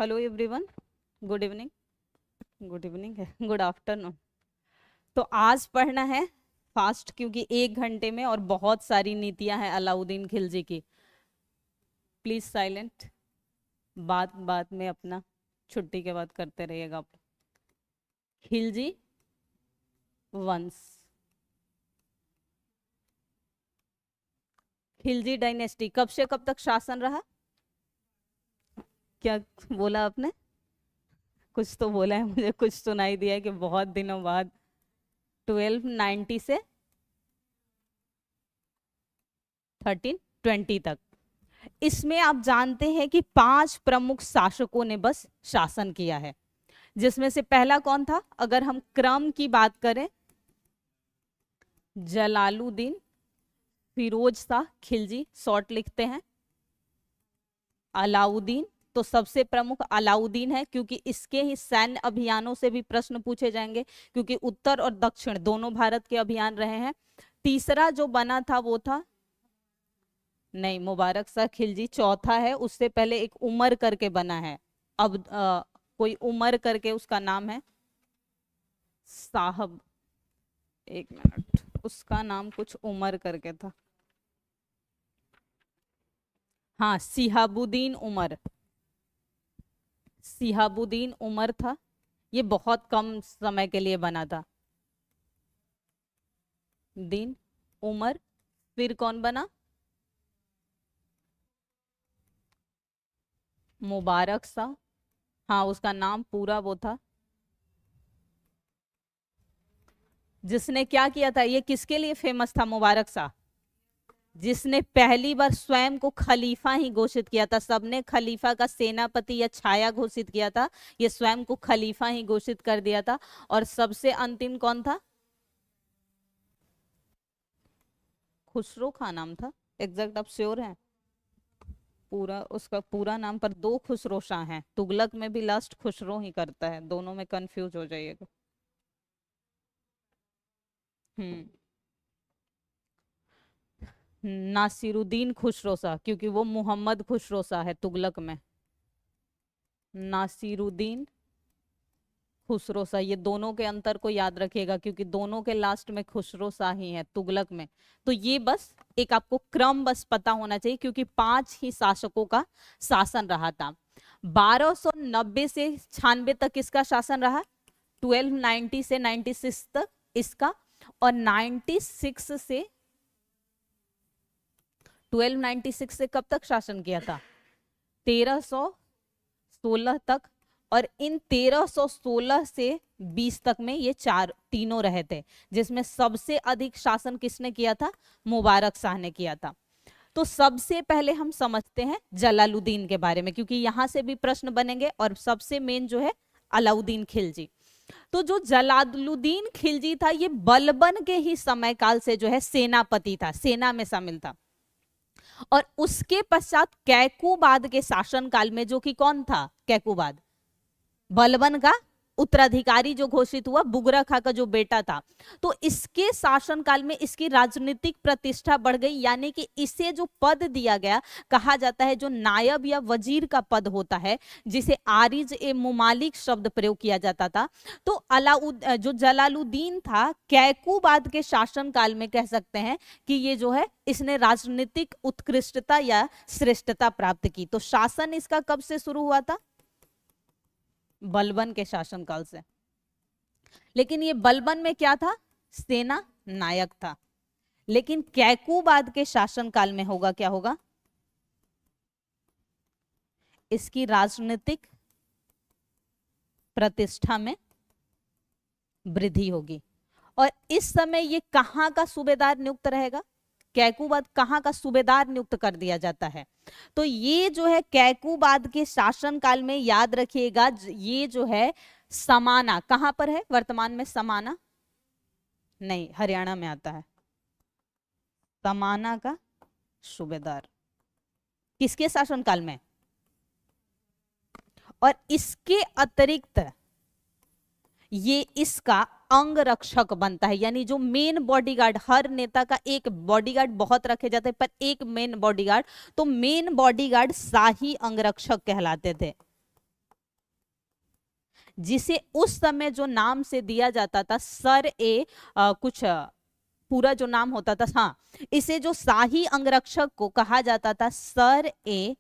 Hello everyone, good evening. Good evening है, good afternoon. तो आज पढ़ना है फास्ट, क्योंकि 1 घंटे में और बहुत सारी नीतियां हैं अलाउद्दीन खिलजी की। प्लीज साइलेंट, बात बात में अपना छुट्टी के बाद करते रहिएगा आप। खिलजी वंश, खिलजी डायनेस्टी कब से कब तक शासन रहा? क्या बोला आपने? कुछ तो बोला है, मुझे कुछ सुनाई दिया है कि बहुत दिनों बाद। 1290 से 1320 तक। इसमें आप जानते हैं कि 5 प्रमुख शासकों ने बस शासन किया है, जिसमें से पहला कौन था? अगर हम क्रम की बात करें, जलालुद्दीन फिरोज शाह खिलजी, शॉर्ट लिखते हैं। अलाउद्दीन, तो सबसे प्रमुख अलाउद्दीन है, क्योंकि इसके ही सैन्य अभियानों से भी प्रश्न पूछे जाएंगे, क्योंकि उत्तर और दक्षिण दोनों भारत के अभियान रहे हैं। तीसरा जो बना था वो था, नहीं, मुबारक शाह खिलजी चौथा है। उससे पहले एक उमर करके बना है, अब कोई उमर करके उसका नाम है साहब, एक मिनट, उसका नाम कुछ उमर करके था। हाँ, सिहाबुद्दीन उमर, सिहाबुद्दीन उमर था। ये बहुत कम समय के लिए बना था। दीन उमर, फिर कौन बना? मुबारक शाह। हाँ, उसका नाम पूरा वो था, जिसने क्या किया था, ये किसके लिए फेमस था? मुबारक शाह, जिसने पहली बार स्वयं को खलीफा ही घोषित किया था। सबने खलीफा का सेनापति या छाया घोषित किया था, ये स्वयं को खलीफा ही घोषित कर दिया था। और सबसे अंतिम कौन था? खुसरो खां नाम था, एग्जैक्ट आप श्योर हैं? पूरा उसका पूरा नाम पर 2 खुसरो शाह हैं, तुगलक में भी लास्ट खुसरो ही करता है, दोनों में कंफ्यूज हो जाइएगा। हम्म, नासिरुद्दीन खुसरो शाह, क्योंकि वो मोहम्मद खुसरो शाह है तुगलक में। नासिरुद्दीन खुसरो शाह, ये दोनों के अंतर को याद रखिएगा, क्योंकि दोनों के लास्ट में खुसरो शाह ही है तुगलक में। तो ये बस एक आपको क्रम बस पता होना चाहिए, क्योंकि 5 ही शासकों का शासन रहा था। 1290 से 96 तक इसका शासन रहा, 1290 से 96 तक इसका, और 96 से 1296 से कब तक शासन किया था? 1316 तक। और इन 1316 से 20 तक में ये तीनों रहे थे, जिसमें सबसे अधिक शासन किसने किया था? मुबारक शाह ने किया था। तो सबसे पहले हम समझते हैं जलालुद्दीन के बारे में, क्योंकि यहां से भी प्रश्न बनेंगे, और सबसे मेन जो है अलाउद्दीन खिलजी। तो जो जलालुद्दीन खिलजी था, ये बलबन के ही समय काल से जो है सेनापति था, सेना में शामिल था। और उसके पश्चात कैकूबाद के शासनकाल में, जो कि कौन था? कैकूबाद, बलबन का उत्तराधिकारी जो घोषित हुआ, बुगरा खां का जो बेटा था। तो इसके शासनकाल में इसकी राजनीतिक प्रतिष्ठा बढ़ गई, यानी कि इसे जो पद दिया गया, कहा जाता है जो नायब या वजीर का पद होता है, जिसे आरिज ए मुमालिक शब्द प्रयोग किया जाता था। तो जो जलालुद्दीन था, कैकूबाद के शासनकाल में कह सकते हैं कि ये जो है, इसने राजनीतिक उत्कृष्टता या श्रेष्ठता प्राप्त की। तो शासन इसका कब से शुरू हुआ था? बलबन के शासनकाल से। लेकिन ये बलबन में क्या था? सेना नायक था। लेकिन कैकूबाद के शासनकाल में होगा, क्या होगा? इसकी राजनीतिक प्रतिष्ठा में वृद्धि होगी। और इस समय ये कहां का सूबेदार नियुक्त रहेगा? कैकूबाद कहां का सूबेदार नियुक्त कर दिया जाता है? तो ये जो है कैकूबाद के शासनकाल में, याद रखिएगा, ये जो है समाना, कहां पर है वर्तमान में? समाना नहीं, हरियाणा में आता है। समाना का सूबेदार किसके शासनकाल में? और इसके अतिरिक्त ये इसका अंग रक्षक बनता है, यानी जो मेन बॉडीगार्ड, हर नेता का एक बॉडीगार्ड बहुत रखे जाते हैं, पर एक मेन बॉडीगार्ड, तो मेन बॉडीगार्ड शाही अंगरक्षक कहलाते थे। जिसे उस समय जो नाम से दिया जाता था सर ए कुछ पूरा जो नाम होता था, हाँ, इसे जो शाही अंगरक्षक को कहा जाता था सर ए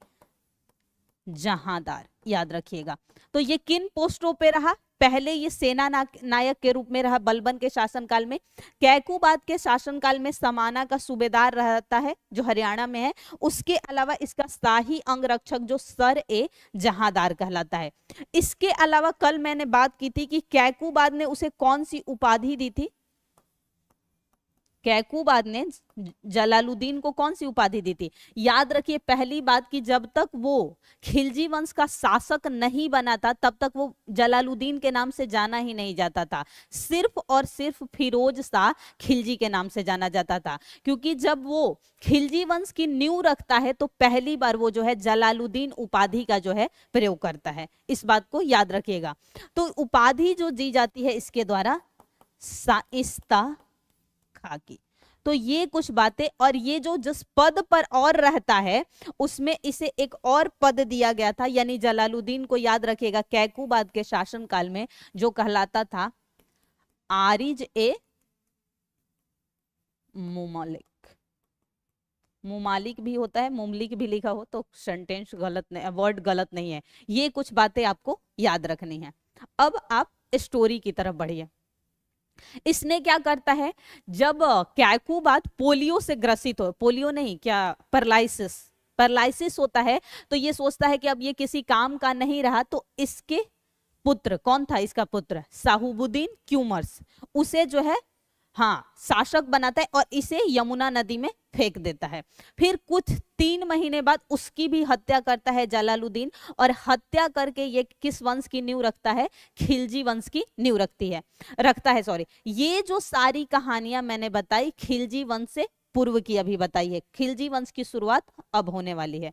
जहांदार, याद रखिएगा। तो ये किन पोस्टों पे रहा? पहले ये सेना नायक के रूप में रहा बलबन के शासनकाल में। कैकूबाद के शासनकाल में समाना का सूबेदार रहता है जो हरियाणा में है। उसके अलावा इसका शाही अंगरक्षक जो सर ए जहांदार कहलाता है। इसके अलावा कल मैंने बात की थी कि कैकूबाद ने उसे कौन सी उपाधि दी थी? कैकूबाद ने जलालुद्दीन को कौन सी उपाधि दी थी? याद रखिए पहली बात कि जब तक वो खिलजी वंश का शासक नहीं बना था तब तक वो जलालुद्दीन के नाम से जाना ही नहीं जाता था, सिर्फ और सिर्फ फिरोज शाह खिलजी के नाम से जाना जाता था। क्योंकि जब वो खिलजी वंश की नींव रखता है तो पहली बार वो जो है जलालुद्दीन उपाधि का जो है प्रयोग करता है, इस बात को याद रखिएगा। तो उपाधि जो दी जाती है इसके द्वारा शाइस्ता खाकी। तो ये कुछ बातें, और ये जो जिस पद पर और रहता है उसमें इसे एक और पद दिया गया था, यानी जलालुद्दीन को याद रखिएगा कैकूबाद के शासनकाल में जो कहलाता था आरिज ए मुमलिक। मुमालिक भी होता है, मुमलिक भी लिखा हो तो सेंटेंस गलत नहीं, वर्ड गलत नहीं है। ये कुछ बातें आपको याद रखनी है। अब आप स्टोरी की तरफ बढ़िए। इसने क्या करता है, जब कैकूबाद पोलियो से ग्रसित हो, पोलियो नहीं क्या, पैरालिसिस, पैरालिसिस होता है, तो ये सोचता है कि अब ये किसी काम का नहीं रहा, तो इसके पुत्र, कौन था इसका पुत्र, साहुबुद्दीन क्यूमर्स, उसे जो है हाँ शासक बनाता है और इसे यमुना नदी में फेंक देता है। फिर कुछ 3 महीने बाद उसकी भी हत्या करता है जलालुद्दीन, और हत्या करके ये किस वंश की नींव रखता है, खिलजी वंश की नींव रखता है सॉरी। ये जो सारी कहानियां मैंने बताई खिलजी वंश से पूर्व की अभी बताई है, खिलजी वंश की शुरुआत अब होने वाली है।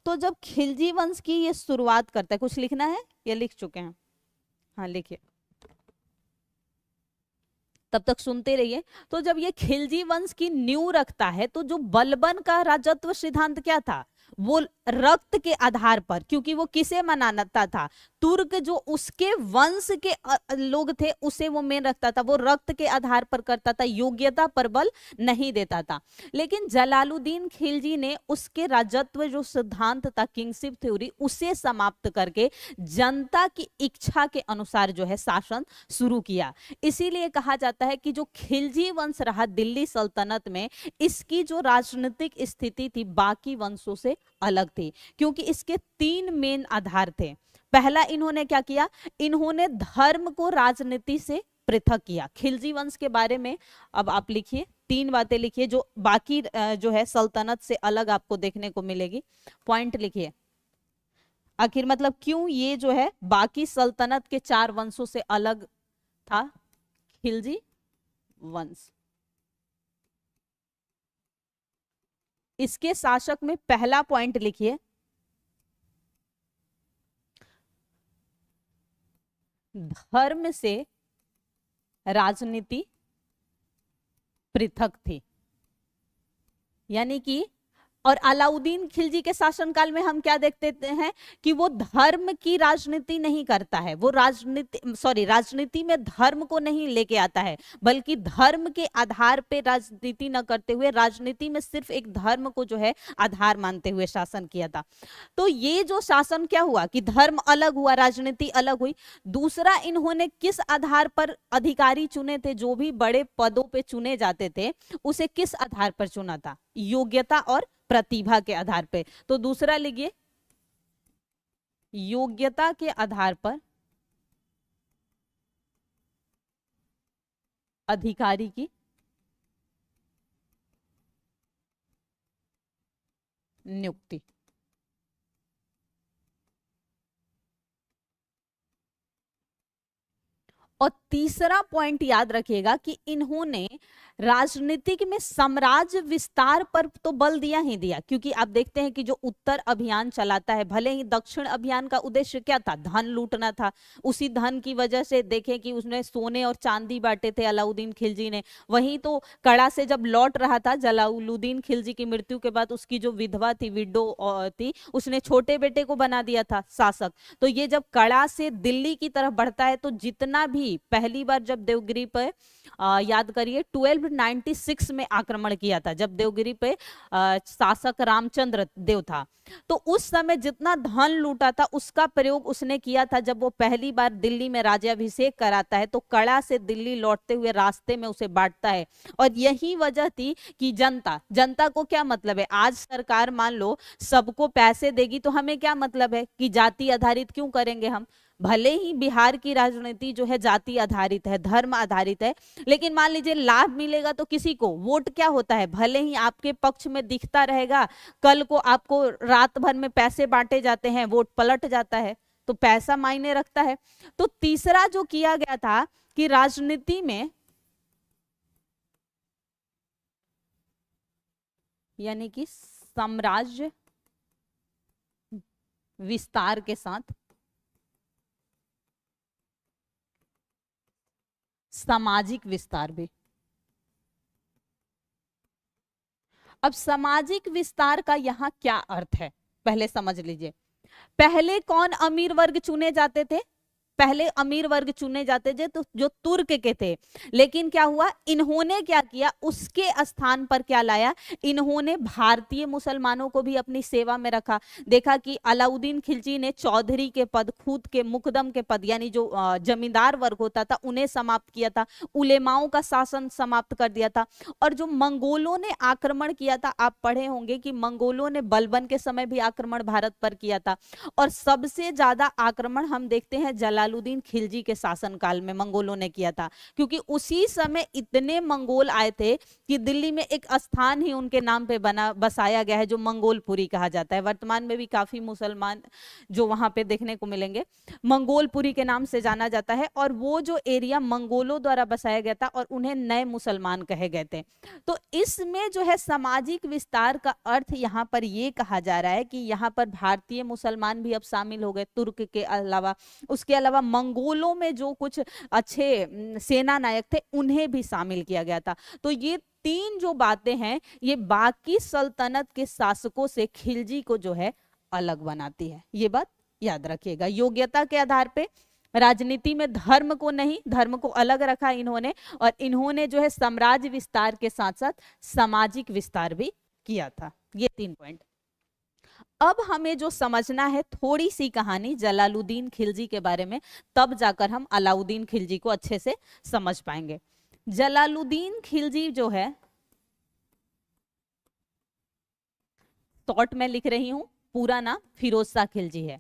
तो जब खिलजी वंश की ये शुरुआत करता है, कुछ लिखना है या लिख चुके हैं? हाँ लिखिए, तब तक सुनते रहिए। तो जब ये खिलजी वंश की नींव रखता है तो जो बलबन का राजत्व सिद्धांत क्या था, वो रक्त के आधार पर, क्योंकि वो किसे मनाता था, तुर्क जो उसके वंश के लोग थे उसे वो मेन रखता था, वो रक्त के आधार पर करता था, योग्यता पर बल नहीं देता था। लेकिन जलालुद्दीन खिलजी ने उसके राजत्व जो सिद्धांत था किंगशिप थ्योरी, उसे समाप्त करके जनता की इच्छा के अनुसार जो है शासन शुरू किया। इसीलिए कहा जाता है कि जो खिलजी वंश रहा दिल्ली सल्तनत में, इसकी जो राजनीतिक स्थिति थी बाकी वंशों से अलग थी, क्योंकि इसके 3 मेन आधार थे। पहला इन्होंने क्या किया, इन्होंने धर्म को राजनीति से पृथक किया। खिलजी वंश के बारे में अब आप लिखिए, 3 बातें लिखिए जो बाकी जो है सल्तनत से अलग आपको देखने को मिलेगी। पॉइंट लिखिए, आखिर मतलब क्यों ये जो है बाकी सल्तनत के 4 वंशों से अलग था खिलजी वंश। इसके शासक में पहला पॉइंट लिखिए, धर्म से राजनीति पृथक थी। यानी कि और अलाउद्दीन खिलजी के शासनकाल में हम क्या देखते हैं कि वो धर्म की राजनीति नहीं करता है, वो राजनीति में धर्म को नहीं लेके आता है, बल्कि धर्म के आधार पे राजनीति न करते हुए राजनीति में सिर्फ एक धर्म को जो है आधार मानते हुए शासन किया था। तो ये जो शासन क्या हुआ कि धर्म अलग हुआ, राजनीति अलग हुई। दूसरा, इन्होंने किस आधार पर अधिकारी चुने थे, जो भी बड़े पदों पे चुने जाते थे उसे किस आधार पर चुना था, योग्यता और प्रतिभा के आधार पे। तो दूसरा लिखिए, योग्यता के आधार पर अधिकारी की नियुक्ति। और तीसरा पॉइंट याद रखिएगा कि इन्होंने राजनीतिक में साम्राज्य विस्तार पर तो बल दिया ही दिया, क्योंकि आप देखते हैं कि जो उत्तर अभियान चलाता है, भले ही दक्षिण अभियान का उद्देश्य क्या था, धन लूटना था, उसी धन की वजह से देखें कि उसने सोने और चांदी बांटे थे अलाउद्दीन खिलजी ने। वहीं तो कड़ा से जब लौट रहा था जलालुद्दीन खिलजी की मृत्यु के बाद, उसकी जो विधवा थी, विडो थी, उसने छोटे बेटे को बना दिया था शासक। तो ये जब कड़ा से दिल्ली की तरफ बढ़ता है, तो जितना भी पहली बार जब देवगिरी पर याद करिए 1296 में आक्रमण किया था, जब देवगिरी पे शासक रामचंद्र देव था, तो उस समय जितना धन लूटा था उसका प्रयोग उसने किया था जब वो पहली बार दिल्ली में राज्याभिषेक कराता है, तो कड़ा से दिल्ली लौटते हुए रास्ते में उसे बांटता है। और यही वजह थी कि जनता को क्या मतलब है, आज सरकार मान लो सबको पैसे देगी तो हमें क्या मतलब है कि जाति आधारित क्यों करेंगे हम। भले ही बिहार की राजनीति जो है जाति आधारित है, धर्म आधारित है, लेकिन मान लीजिए लाभ मिलेगा तो किसी को वोट क्या होता है, भले ही आपके पक्ष में दिखता रहेगा, कल को आपको रात भर में पैसे बांटे जाते हैं, वोट पलट जाता है, तो पैसा मायने रखता है। तो तीसरा जो किया गया था कि राजनीति में यानी कि साम्राज्य विस्तार के साथ सामाजिक विस्तार भी। अब सामाजिक विस्तार का यहां क्या अर्थ है पहले समझ लीजिए। पहले कौन अमीर वर्ग चुने जाते थे, पहले अमीर वर्ग चुने जाते थे तो जो तुर्क के थे, लेकिन क्या हुआ, इन्होंने क्या किया, उसके स्थान पर क्या लाया, इन्होंने भारतीय मुसलमानों को भी अपनी सेवा में रखा। देखा कि अलाउद्दीन खिलजी ने चौधरी के पद, खुद के मुकदम के पद, यानी जो जमींदार वर्ग होता था उन्हें समाप्त किया था, उलेमाओं का शासन समाप्त कर दिया था। और जो मंगोलों ने आक्रमण किया था, आप पढ़े होंगे कि मंगोलों ने बलबन के समय भी आक्रमण भारत पर किया था, और सबसे ज्यादा आक्रमण हम देखते हैं जलालुद्दीन खिलजी के शासनकाल में मंगोलों ने किया था, क्योंकि उसी समय इतने मंगोल आए थे कि दिल्ली में एक स्थान ही उनके नाम पे बसाया गया है जो मंगोलपुरी कहा जाता है। वर्तमान में भी काफी मुसलमान जो वहां पे देखने को मिलेंगे, मंगोलपुरी के नाम से जाना जाता है। और वो जो एरिया मंगोलों द्वारा बसाया गया था और उन्हें नए मुसलमान कहे गए थे। तो इसमें जो है सामाजिक विस्तार का अर्थ यहाँ पर ये कहा जा रहा है कि यहाँ पर भारतीय मुसलमान भी अब शामिल हो गए, तुर्क के अलावा। उसके अलावा मंगोलों में जो कुछ अच्छे सेना नायक थे उन्हें भी शामिल किया गया था। तो ये तीन जो बातें हैं, ये बाकी सल्तनत के शासकों से खिलजी को जो है अलग बनाती है। ये बात याद रखिएगा। योग्यता के आधार पे राजनीति में धर्म को नहीं, धर्म को अलग रखा इन्होंने, और इन्होंने जो है साम्राज्य विस्तार के साथ साथ सामाजिक विस्तार भी किया था। ये 3 पॉइंट। अब हमें जो समझना है थोड़ी सी कहानी जलालुद्दीन खिलजी के बारे में, तब जाकर हम अलाउद्दीन खिलजी को अच्छे से समझ पाएंगे। जलालुद्दीन खिलजी जो है, शॉर्ट में लिख रही हूं, पूरा नाम फिरोज शाह खिलजी है।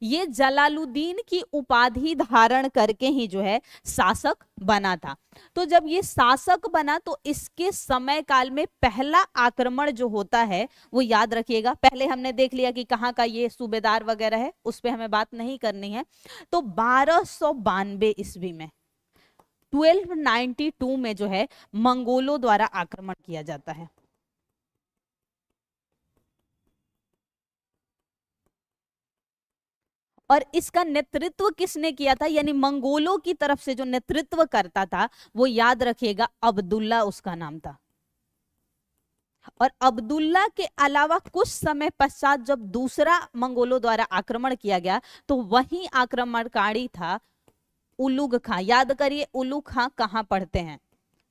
ये जलालुद्दीन की उपाधि धारण करके ही जो है शासक बना था। तो जब ये शासक बना तो इसके समय काल में पहला आक्रमण जो होता है वो याद रखिएगा। पहले हमने देख लिया कि कहाँ का ये सूबेदार वगैरह है, उस पर हमें बात नहीं करनी है। तो 1292 ईस्वी में 1292 में जो है मंगोलों द्वारा आक्रमण किया जाता है। और इसका नेतृत्व किसने किया था, यानी मंगोलों की तरफ से जो नेतृत्व करता था वो याद रखिएगा अब्दुल्ला उसका नाम था। और अब्दुल्ला के अलावा कुछ समय पश्चात जब दूसरा मंगोलों द्वारा आक्रमण किया गया तो वही आक्रमणकारी था उलुग खां। याद करिए उलुग खां कहाँ पढ़ते हैं,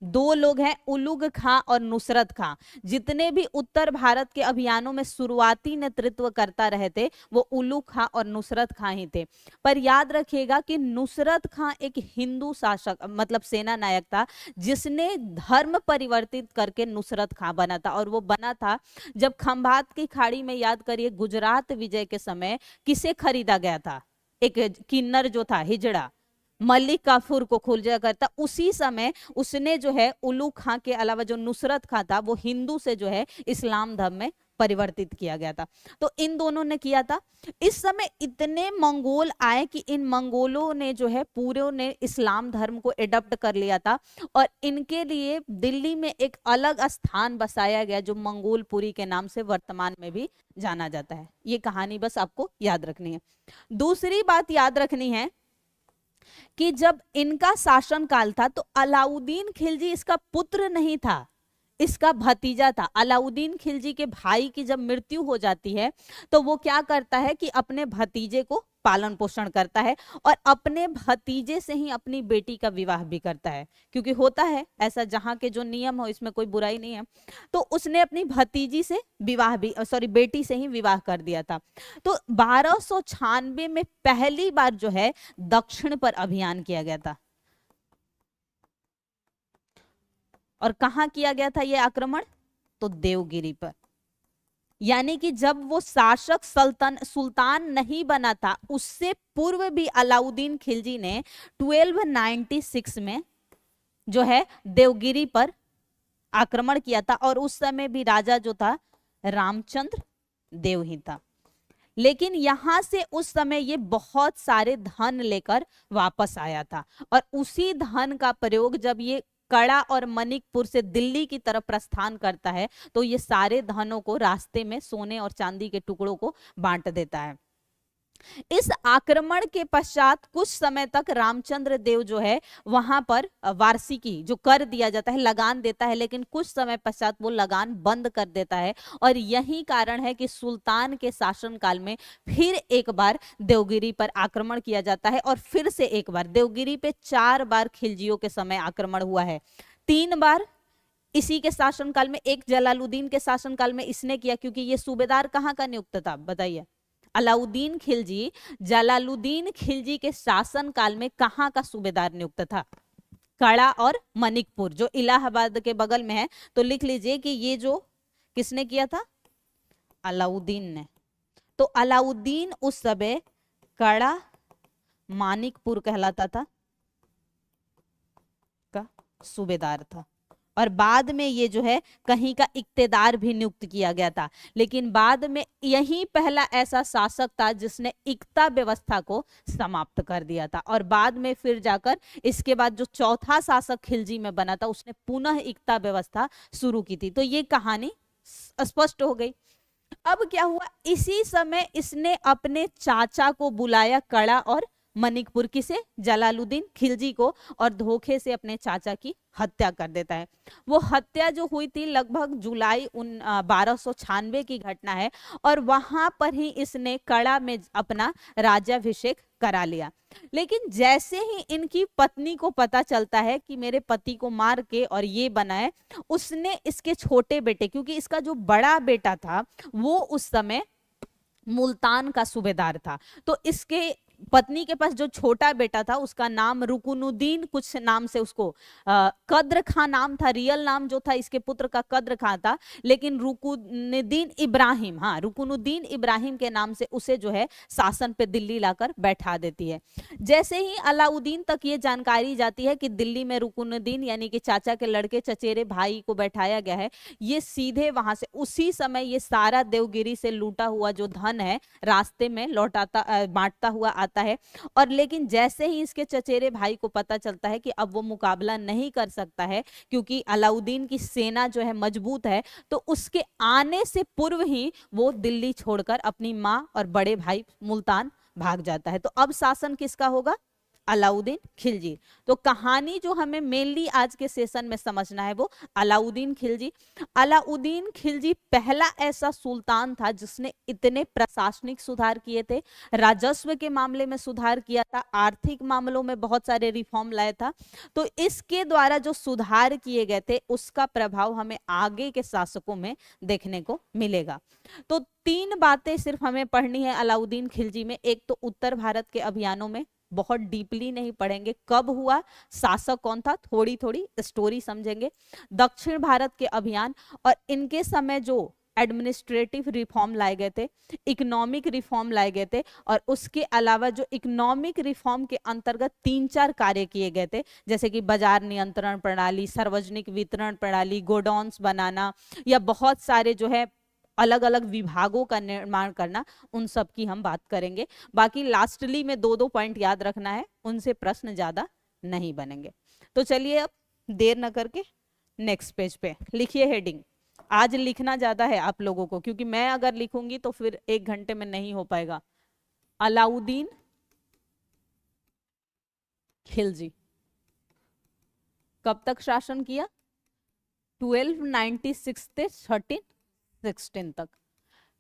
2 लोग हैं, उलुग खां और नुसरत खां। जितने भी उत्तर भारत के अभियानों में शुरुआती नेतृत्व करता रहे थे वो उलुग खां और नुसरत खां ही थे। पर याद रखिएगा कि नुसरत खां एक हिंदू शासक मतलब सेना नायक था जिसने धर्म परिवर्तित करके नुसरत खां बना था। और वो बना था जब खंभात की खाड़ी में, याद करिए, गुजरात विजय के समय किसे खरीदा गया था, एक किन्नर जो था हिजड़ा, मलिक काफूर को खुलजा करता, उसी समय उसने जो है उलुग खां के अलावा जो नुसरत खां था वो हिंदू से जो है इस्लाम धर्म में परिवर्तित किया गया था। तो इन दोनों ने किया था। इस समय इतने मंगोल आए कि इन मंगोलों ने जो है पूरे ने इस्लाम धर्म को एडॉप्ट कर लिया था और इनके लिए दिल्ली में एक अलग स्थान बसाया गया जो मंगोलपुरी के नाम से वर्तमान में भी जाना जाता है। ये कहानी बस आपको याद रखनी है। दूसरी बात याद रखनी है कि जब इनका शासन काल था तो अलाउद्दीन खिलजी इसका पुत्र नहीं था, इसका भतीजा था। अलाउद्दीन खिलजी के भाई की जब मृत्यु हो जाती है तो वो क्या करता है कि अपने भतीजे को पालन पोषण करता है और अपने भतीजे से ही अपनी बेटी का विवाह भी करता है, क्योंकि होता है ऐसा, जहां के जो नियम हो इसमें कोई बुराई नहीं है। तो उसने अपनी भतीजी से विवाह भी, सॉरी, बेटी से ही विवाह कर दिया था। तो 1296 में पहली बार जो है दक्षिण पर अभियान किया गया था। और कहां किया गया था यह आक्रमण? तो देवगिरी पर। यानी कि जब वो शासक सुल्तान नहीं बना था उससे पूर्व भी अलाउद्दीन खिलजी ने 1296 में जो है देवगिरी पर आक्रमण किया था और उस समय भी राजा जो था रामचंद्र देव ही था। लेकिन यहां से उस समय ये बहुत सारे धन लेकर वापस आया था और उसी धन का प्रयोग जब ये कड़ा और मनिकपुर से दिल्ली की तरफ प्रस्थान करता है तो ये सारे धनों को रास्ते में सोने और चांदी के टुकड़ों को बांट देता है। इस आक्रमण के पश्चात कुछ समय तक रामचंद्र देव जो है वहां पर वार्षिकी जो कर दिया जाता है, लगान देता है, लेकिन कुछ समय पश्चात वो लगान बंद कर देता है और यही कारण है कि सुल्तान के शासनकाल में फिर एक बार देवगिरी पर आक्रमण किया जाता है और फिर से एक बार देवगिरी पे 4 बार खिलजियों के समय आक्रमण हुआ है। 3 बार इसी के शासनकाल में, एक जलालुद्दीन के शासनकाल में इसने किया, क्योंकि ये सूबेदार कहाँ का नियुक्त था बताइए? अलाउद्दीन खिलजी जलालुद्दीन खिलजी के शासनकाल में कहाँ का सूबेदार नियुक्त था? कड़ा और मनिकपुर जो इलाहाबाद के बगल में है। तो लिख लीजिए कि ये जो किसने किया था? अलाउद्दीन ने। तो अलाउद्दीन उस समय कड़ा मानिकपुर कहलाता था का सूबेदार था और बाद में ये जो है कहीं का इक्तेदार भी नियुक्त किया गया था। लेकिन बाद में यही पहला ऐसा शासक था जिसने इक्ता व्यवस्था को समाप्त कर दिया था और बाद में फिर जाकर इसके बाद जो चौथा शासक खिलजी में बना था उसने पुनः इक्ता व्यवस्था शुरू की थी। तो ये कहानी स्पष्ट हो गई। अब क्या हुआ, इसी समय इसने अपने चाचा को बुलाया कड़ा और मनिकपुर, किसे? जलालुद्दीन खिलजी को, और धोखे से अपने चाचा की हत्या कर देता है। वो हत्या जो हुई थी लगभग जुलाई 1296 की घटना है और वहां पर ही इसने कड़ा में अपना राज्याभिषेक करा लिया। लेकिन जैसे ही इनकी पत्नी को पता चलता है कि मेरे पति को मार के और ये बना है, उसने इसके छोटे बेटे, क्योंकि इसका जो बड़ा बेटा था वो उस समय मुल्तान का सूबेदार था, तो इसके पत्नी के पास जो छोटा बेटा था उसका नाम रुकुनुद्दीन कुछ नाम से, उसको कद्र खां नाम था। रियल नाम जो था इसके पुत्र का कद्र खां था, लेकिन रुकुनुद्दीन इब्राहिम, हाँ, रुकुनुद्दीन इब्राहिम के नाम से उसे जो है शासन पे दिल्ली लाकर बैठा देती है। जैसे ही अलाउद्दीन तक ये जानकारी जाती है कि दिल्ली में रुकुनुद्दीन यानी कि चाचा के लड़के चचेरे भाई को बैठाया गया है, ये सीधे वहां से उसी समय ये सारा देवगिरी से लूटा हुआ जो धन है रास्ते में लौटाता बांटता हुआ है। और लेकिन जैसे ही इसके चचेरे भाई को पता चलता है कि अब वो मुकाबला नहीं कर सकता है क्योंकि अलाउद्दीन की सेना जो है मजबूत है, तो उसके आने से पूर्व ही वो दिल्ली छोड़कर अपनी मां और बड़े भाई मुल्तान भाग जाता है। तो अब शासन किसका होगा? अलाउद्दीन खिलजी। तो कहानी जो हमें मेनली आज के सेशन में समझना है वो अलाउद्दीन खिलजी। अलाउद्दीन खिलजी पहला ऐसा सुल्तान था जिसने इतने प्रशासनिक सुधार किए थे, राजस्व के मामले में सुधार किया था, आर्थिक मामलों में बहुत सारे रिफॉर्म लाया था। तो इसके द्वारा जो सुधार किए गए थे उसका प्रभाव हमें आगे के शासकों में देखने को मिलेगा। तो 3 बातें सिर्फ हमें पढ़नी है अलाउद्दीन खिलजी में। एक तो उत्तर भारत के अभियानों में बहुत डीपली नहीं पढ़ेंगे, कब हुआ, शासक कौन था, थोड़ी थोड़ी स्टोरी समझेंगे। दक्षिण भारत के अभियान और इनके समय जो एडमिनिस्ट्रेटिव रिफॉर्म लाए गए थे, इकोनॉमिक रिफॉर्म लाए गए थे, और उसके अलावा जो इकोनॉमिक रिफॉर्म के अंतर्गत 3-4 कार्य किए गए थे, जैसे कि बाजार नियंत्रण प्रणाली, सार्वजनिक वितरण प्रणाली, गोडाउन्स बनाना, या बहुत सारे जो है अलग अलग विभागों का निर्माण करना, उन सब की हम बात करेंगे। बाकी लास्टली में 2-2 पॉइंट याद रखना है, उनसे प्रश्न ज्यादा नहीं बनेंगे। तो चलिए अब देर न करके नेक्स्ट पेज पे लिखिए हेडिंग। आज लिखना ज्यादा है आप लोगों को, क्योंकि मैं अगर लिखूंगी तो फिर 1 घंटे में नहीं हो पाएगा। अलाउद्दीन खिलजी कब तक शासन किया? 1296 से 1316 तक।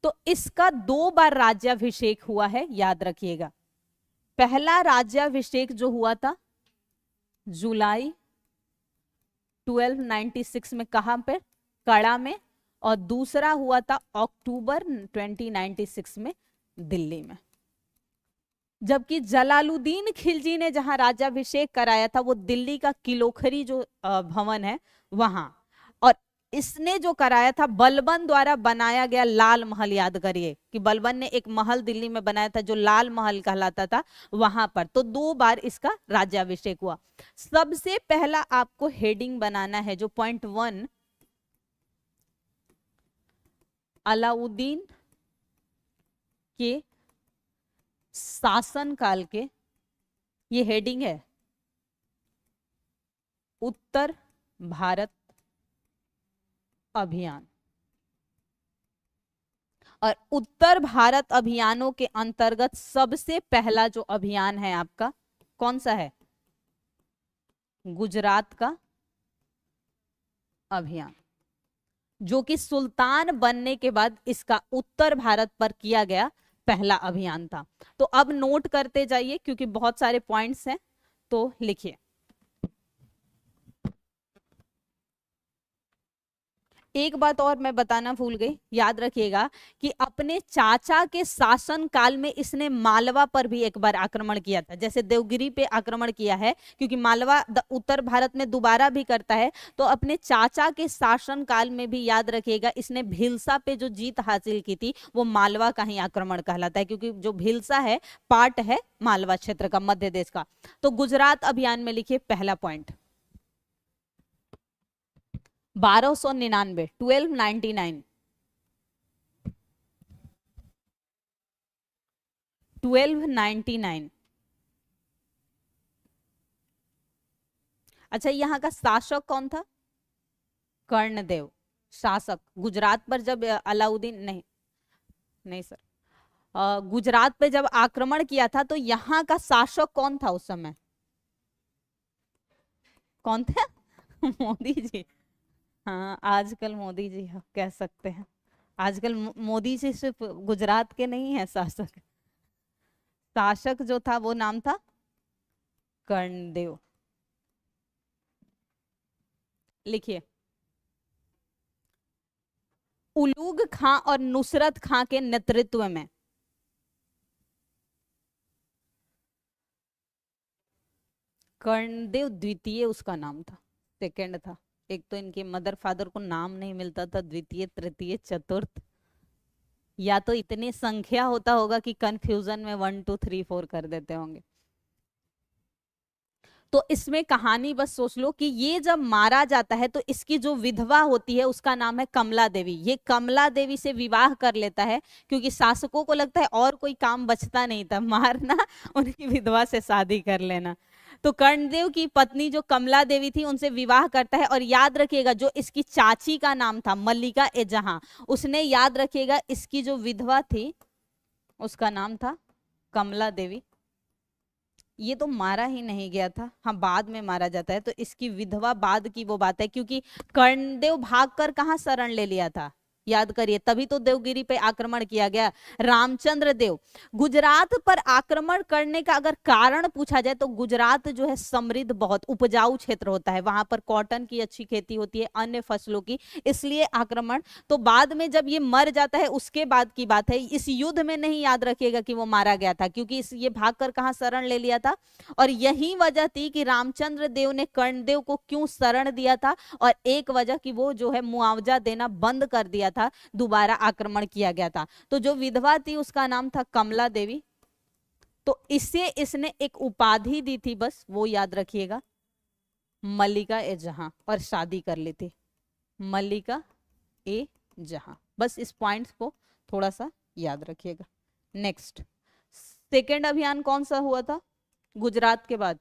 तो इसका 2 बार राज्याभिषेक हुआ है, याद रखिएगा। पहला राज्याभिषेक जो हुआ था जुलाई 1296 में, कहां पे? कड़ा में। और दूसरा हुआ था अक्टूबर 2096 में दिल्ली में। जबकि जलालुद्दीन खिलजी ने जहां राज्याभिषेक कराया था वो दिल्ली का किलोखरी जो भवन है वहां, और इसने जो कराया था बलबन द्वारा बनाया गया लाल महल। याद करिए कि बलबन ने एक महल दिल्ली में बनाया था जो लाल महल कहलाता था, वहां पर। तो 2 बार इसका राज्याभिषेक हुआ। सबसे पहला आपको हेडिंग बनाना है जो पॉइंट 1, अलाउद्दीन के शासनकाल के, ये हेडिंग है, उत्तर भारत अभियान। और उत्तर भारत अभियानों के अंतर्गत सबसे पहला जो अभियान है आपका कौन सा है? गुजरात का अभियान, जो कि सुल्तान बनने के बाद इसका उत्तर भारत पर किया गया पहला अभियान था। तो अब नोट करते जाइए क्योंकि बहुत सारे पॉइंट्स हैं, तो लिखिए। एक बात और मैं बताना भूल गई, याद रखिएगा कि अपने चाचा के शासन काल में इसने मालवा पर भी एक बार आक्रमण किया था। जैसे देवगिरी पे आक्रमण किया है, क्योंकि मालवा उत्तर भारत में दोबारा भी करता है, तो अपने चाचा के शासन काल में भी याद रखिएगा इसने भिलसा पे जो जीत हासिल की थी वो मालवा का ही आक्रमण कहलाता है, क्योंकि जो भिलसा है पार्ट है मालवा क्षेत्र का, मध्य देश का। तो गुजरात अभियान में लिखिए पहला पॉइंट 1299, 1299, 1299। अच्छा, यहां का शासक कौन था? कर्णदेव शासक। गुजरात पर जब अलाउद्दीन, नहीं सर, गुजरात पे जब आक्रमण किया था तो यहां का शासक कौन था उस समय? कौन थे? मोदी जी। हाँ, आजकल मोदी जी कह सकते हैं। आजकल मोदी जी सिर्फ गुजरात के नहीं है शासक। शासक जो था वो नाम था कर्णदेव। लिखिए, उलूग खां और नुसरत खां के नेतृत्व में कर्णदेव द्वितीय उसका नाम था, सेकंड था। एक तो इनके मदर फादर को नाम नहीं मिलता था, द्वितीय तृतीय चतुर्थ, या तो इतनी संख्या होता होगा कि कंफ्यूजन में 1 2 3 4 कर देते होंगे। तो इसमें कहानी बस सोच लो कि ये जब मारा जाता है तो इसकी जो विधवा होती है उसका नाम है कमला देवी। ये कमला देवी से विवाह कर लेता है क्योंकि शासकों को लगता है और कोई काम बचता नहीं था, मारना, उनकी विधवा से शादी कर लेना। तो कर्णदेव की पत्नी जो कमला देवी थी उनसे विवाह करता है। और याद रखिएगा जो इसकी चाची का नाम था मल्लिका ए जहां, उसने, याद रखिएगा, इसकी जो विधवा थी उसका नाम था कमला देवी। ये तो मारा ही नहीं गया था, हाँ बाद में मारा जाता है। तो इसकी विधवा बाद की वो बात है, क्योंकि कर्णदेव भागकर कहाँ शरण ले लिया था, याद करिए, तभी तो देवगिरी पे आक्रमण किया गया। रामचंद्र देव। गुजरात पर आक्रमण करने का अगर कारण पूछा जाए तो गुजरात जो है समृद्ध, बहुत उपजाऊ क्षेत्र होता है, वहां पर कॉटन की अच्छी खेती होती है, अन्य फसलों की, इसलिए आक्रमण। तो बाद में जब ये मर जाता है उसके बाद की बात है, इस युद्ध में नहीं, याद रखिएगा कि वो मारा गया था, क्योंकि ये भागकर कहाँ शरण ले लिया था। और यही वजह थी कि रामचंद्र देव ने कर्णदेव को क्यों शरण दिया था, और एक वजह कि वो जो है मुआवजा देना बंद कर दिया था, दोबारा आक्रमण किया गया था। तो जो विधवा थी उसका नाम था कमला देवी। तो इसे इसने एक उपाधि दी थी, बस वो याद रखिएगा, मल्लिका ए जहां, और शादी कर ली थी, मल्लिका ए जहां। बस इस पॉइंट को थोड़ा सा याद रखिएगा। नेक्स्ट, सेकेंड अभियान कौन सा हुआ था गुजरात के बाद?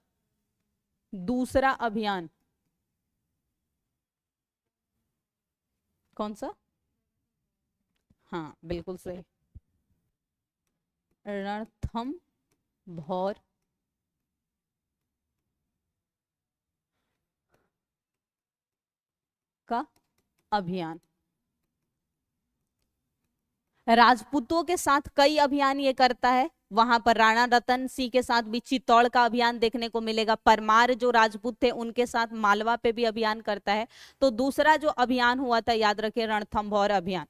दूसरा अभियान कौन सा? हाँ बिल्कुल सही, रणथंभौर का अभियान। राजपूतों के साथ कई अभियान ये करता है, वहां पर राणा रतन सिंह के साथ भी चित्तौड़ का अभियान देखने को मिलेगा। परमार जो राजपूत थे उनके साथ मालवा पे भी अभियान करता है। तो दूसरा जो अभियान हुआ था याद रखिए, रणथंभौर अभियान।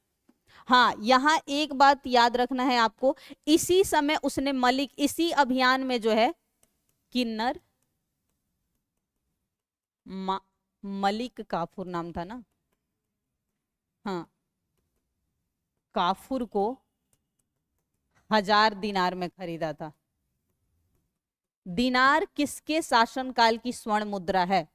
हाँ, यहाँ एक बात याद रखना है आपको, इसी समय उसने मलिक, इसी अभियान में जो है किन्नर मलिक काफूर नाम था ना, हाँ, काफूर को 1000 दिनार में खरीदा था। दिनार किसके शासनकाल की स्वर्ण मुद्रा है?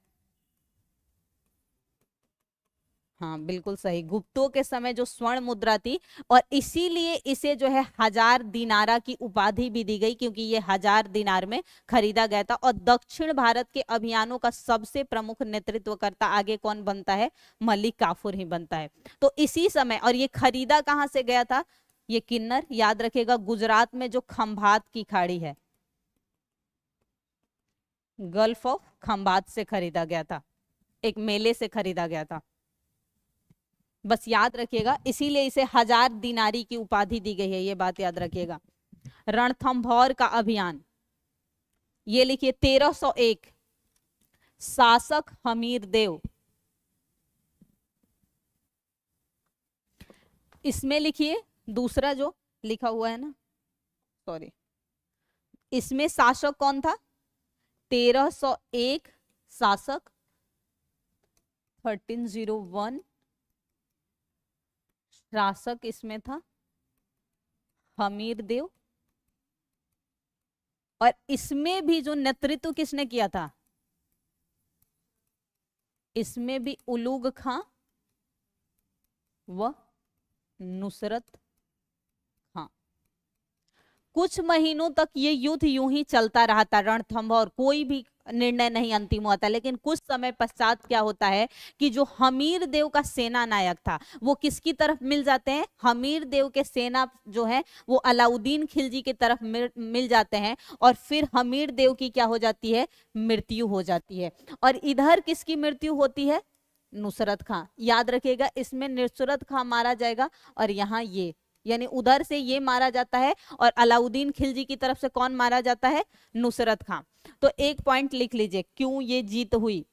हाँ बिल्कुल सही, गुप्तों के समय जो स्वर्ण मुद्रा थी, और इसीलिए इसे जो है 1000 दिनारा की उपाधि भी दी गई, क्योंकि ये 1000 दिनार में खरीदा गया था। और दक्षिण भारत के अभियानों का सबसे प्रमुख नेतृत्वकर्ता आगे कौन बनता है? मलिक काफूर ही बनता है। तो इसी समय, और ये खरीदा कहां से गया था? ये किन्नर, याद रखेगा, गुजरात में जो खंभात की खाड़ी है, गल्फ ऑफ खंभात से खरीदा गया था, एक मेले से खरीदा गया था। बस याद रखिएगा, इसीलिए इसे 1000 दिनारी की उपाधि दी गई है, ये बात याद रखिएगा। रणथंभौर का अभियान, ये लिखिए 1301, शासक हमीर देव। इसमें लिखिए दूसरा जो लिखा हुआ है ना, सॉरी, इसमें शासक कौन था? 1301 शासक, 1301 शासक इसमें था हमीर देव। और इसमें भी जो नेतृत्व किसने किया था? इसमें भी उलूग खां व नुसरत खां। कुछ महीनों तक ये युद्ध यूं ही चलता रहा था रणथंभौर, कोई भी निर्णय नहीं अंतिम हुआ था। लेकिन कुछ समय पश्चात क्या होता है कि जो हमीर देव का सेना नायक था वो किसकी तरफ मिल जाते हैं? हमीर देव के सेना जो है वो अलाउद्दीन खिलजी की तरफ मिल जाते हैं, और फिर हमीर देव की क्या हो जाती है? मृत्यु हो जाती है। और इधर किसकी मृत्यु होती है? नुसरत खां। याद रखिएगा, इसमें नुसरत खां मारा जाएगा, और यहाँ ये, यानी उधर से ये मारा जाता है, और अलाउद्दीन खिलजी की तरफ से कौन मारा जाता है? नुसरत खां। तो एक पॉइंट लिख लीजिए, क्यों ये जीत हुई?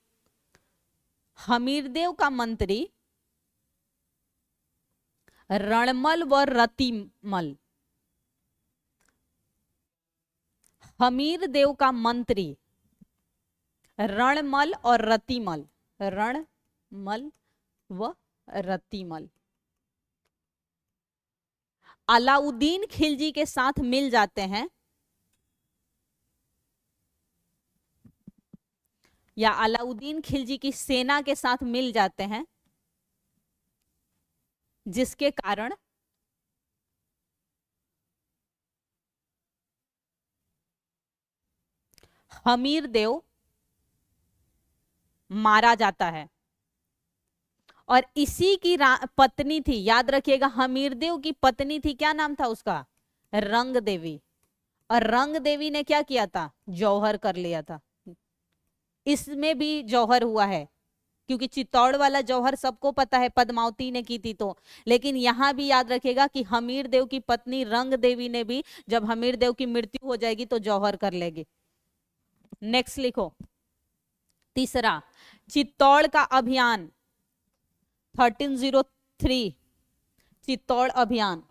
हमीरदेव का मंत्री रणमल व रतिमल, हमीरदेव का मंत्री रणमल और रतिमल, रणमल व रतिमल अलाउद्दीन खिलजी के साथ मिल जाते हैं, या अलाउद्दीन खिलजी की सेना के साथ मिल जाते हैं, जिसके कारण हमीर देव मारा जाता है। और इसी की पत्नी थी, याद रखिएगा, हमीरदेव की पत्नी थी, क्या नाम था उसका? रंग देवी। और रंग देवी ने क्या किया था? जौहर कर लिया था। इसमें भी जौहर हुआ है, क्योंकि चित्तौड़ वाला जौहर सबको पता है, पद्मावती ने की थी। तो लेकिन यहां भी याद रखेगा कि हमीर देव की पत्नी रंग देवी ने भी, जब हमीर देव की मृत्यु हो जाएगी तो जौहर कर लेगी। नेक्स्ट लिखो, तीसरा, चित्तौड़ का अभियान 1303, चित्तौड़ अभियान।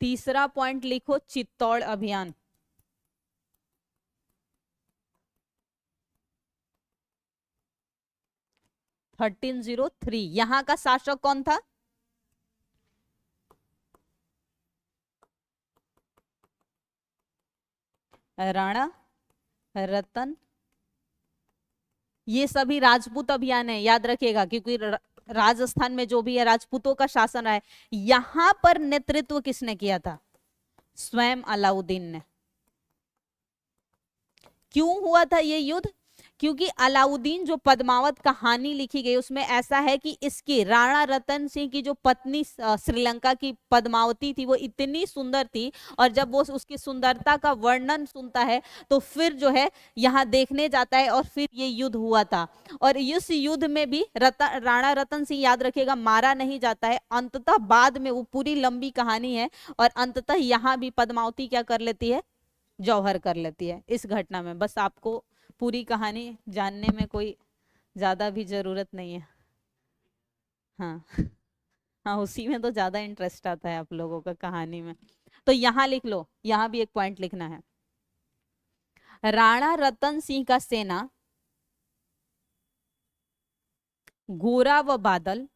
तीसरा पॉइंट लिखो, चित्तौड़ अभियान। यहां का शासक कौन था? राणा रतन। ये सभी राजपूत अभियान है, याद रखिएगा, क्योंकि राजस्थान में जो भी है राजपूतों का शासन है, यहां पर नेतृत्व किसने किया था? स्वयं अलाउद्दीन ने। क्यों हुआ था ये युद्ध? क्योंकि अलाउद्दीन जो पद्मावत कहानी लिखी गई उसमें ऐसा है कि इसकी राणा रतन सिंह की जो पत्नी श्रीलंका की पद्मावती थी वो इतनी सुंदर थी, और जब वो उसकी सुंदरता का वर्णन सुनता है तो फिर जो है यहाँ देखने जाता है, और फिर ये युद्ध हुआ था। और इस युद्ध में भी राणा रतन सिंह, याद रखिएगा, मारा नहीं जाता है, अंततः बाद में, वो पूरी लंबी कहानी है, और अंततः यहाँ भी पद्मावती क्या कर लेती है? जौहर कर लेती है इस घटना में। बस आपको पूरी कहानी जानने में कोई ज्यादा भी जरूरत नहीं है। हाँ हाँ, उसी में तो ज्यादा इंटरेस्ट आता है आप लोगों का, कहानी में। तो यहाँ लिख लो, यहाँ भी एक पॉइंट लिखना है। राणा रतन सिंह का सेना गोरा व बादल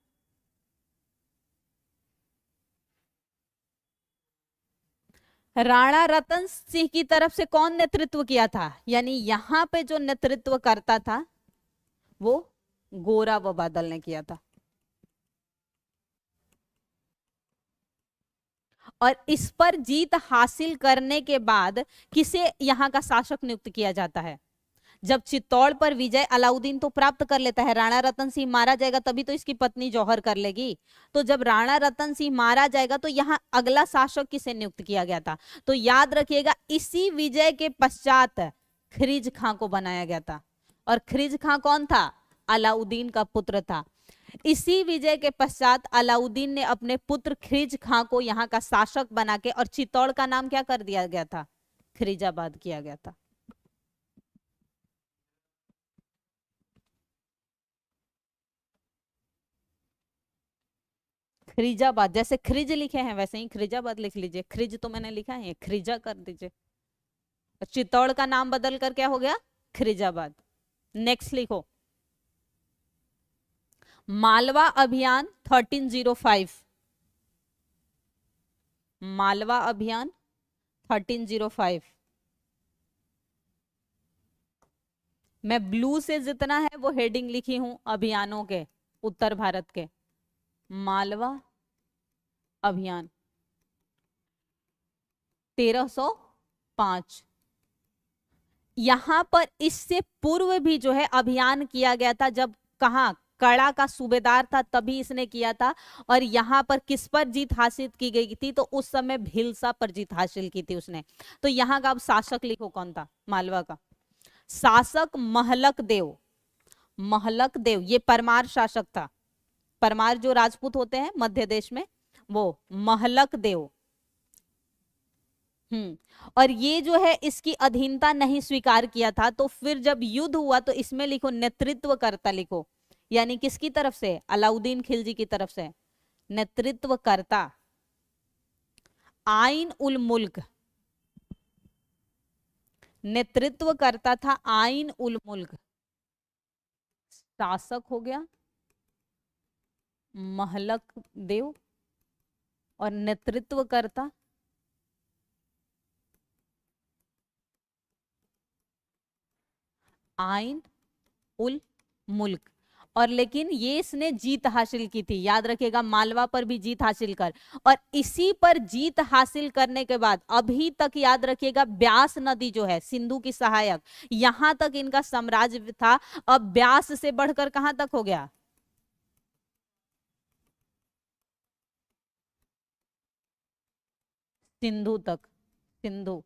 राणा रतन सिंह की तरफ से कौन नेतृत्व किया था? यानी यहां पे जो नेतृत्व करता था वो गोरा व बादल ने किया था। और इस पर जीत हासिल करने के बाद किसे यहाँ का शासक नियुक्त किया जाता है? जब चित्तौड़ पर विजय अलाउद्दीन तो प्राप्त कर लेता है, राणा रतन सिंह मारा जाएगा तभी तो इसकी पत्नी जौहर कर लेगी। तो जब राणा रतन सिंह मारा जाएगा तो यहाँ अगला शासक किसे नियुक्त किया गया था? तो याद रखिएगा, इसी विजय के पश्चात ख्रीज खां को बनाया गया था। और ख्रीज खां कौन था? अलाउद्दीन का पुत्र था। इसी विजय के पश्चात अलाउद्दीन ने अपने पुत्र ख्रीज खां को यहाँ का शासक बना के, और चित्तौड़ का नाम क्या कर दिया गया था? ख्रीजाबाद किया गया था। ख्रीजाबाद, जैसे ख्रिज लिखे हैं वैसे ही ख्रीजाबाद लिख लीजिए। ख्रिज तो मैंने लिखा है, ख्रीजा कर दीजिए। चित्तौड़ का नाम बदल कर क्या हो गया? ख्रीजाबाद। नेक्स्ट लिखो, मालवा अभियान 1305। मालवा अभियान 1305। मैं ब्लू से जितना है वो हेडिंग लिखी हूं अभियानों के, उत्तर भारत के। मालवा अभियान 1305। यहां पर इससे पूर्व भी जो है अभियान किया गया था, जब कहा कड़ा का सूबेदार था तभी इसने किया था। और यहां पर किस पर जीत हासिल की गई थी? तो उस समय भिलसा पर जीत हासिल की थी उसने। तो यहां का अब शासक लिखो कौन था मालवा का? शासक महलक देव। महलक देव ये परमार शासक था। परमार जो राजपूत होते हैं मध्य देश में, वो महलक देव। और ये जो है इसकी अधीनता नहीं स्वीकार किया था। तो फिर जब युद्ध हुआ तो इसमें लिखो नेतृत्व करता लिखो, यानी किसकी तरफ से? अलाउद्दीन खिलजी की तरफ से नेतृत्व करता आइन उल मुल्क। नेतृत्व करता था आइन उल मुल्क। शासक हो गया महलक देव, और नेतृत्व करता आइन उल मुल्क। और लेकिन ये इसने जीत हासिल की थी, याद रखिएगा, मालवा पर भी जीत हासिल कर। और इसी पर जीत हासिल करने के बाद अभी तक याद रखिएगा ब्यास नदी जो है सिंधु की सहायक, यहां तक इनका साम्राज्य था। अब ब्यास से बढ़कर कहां तक हो गया? सिंधु तक। सिंधु,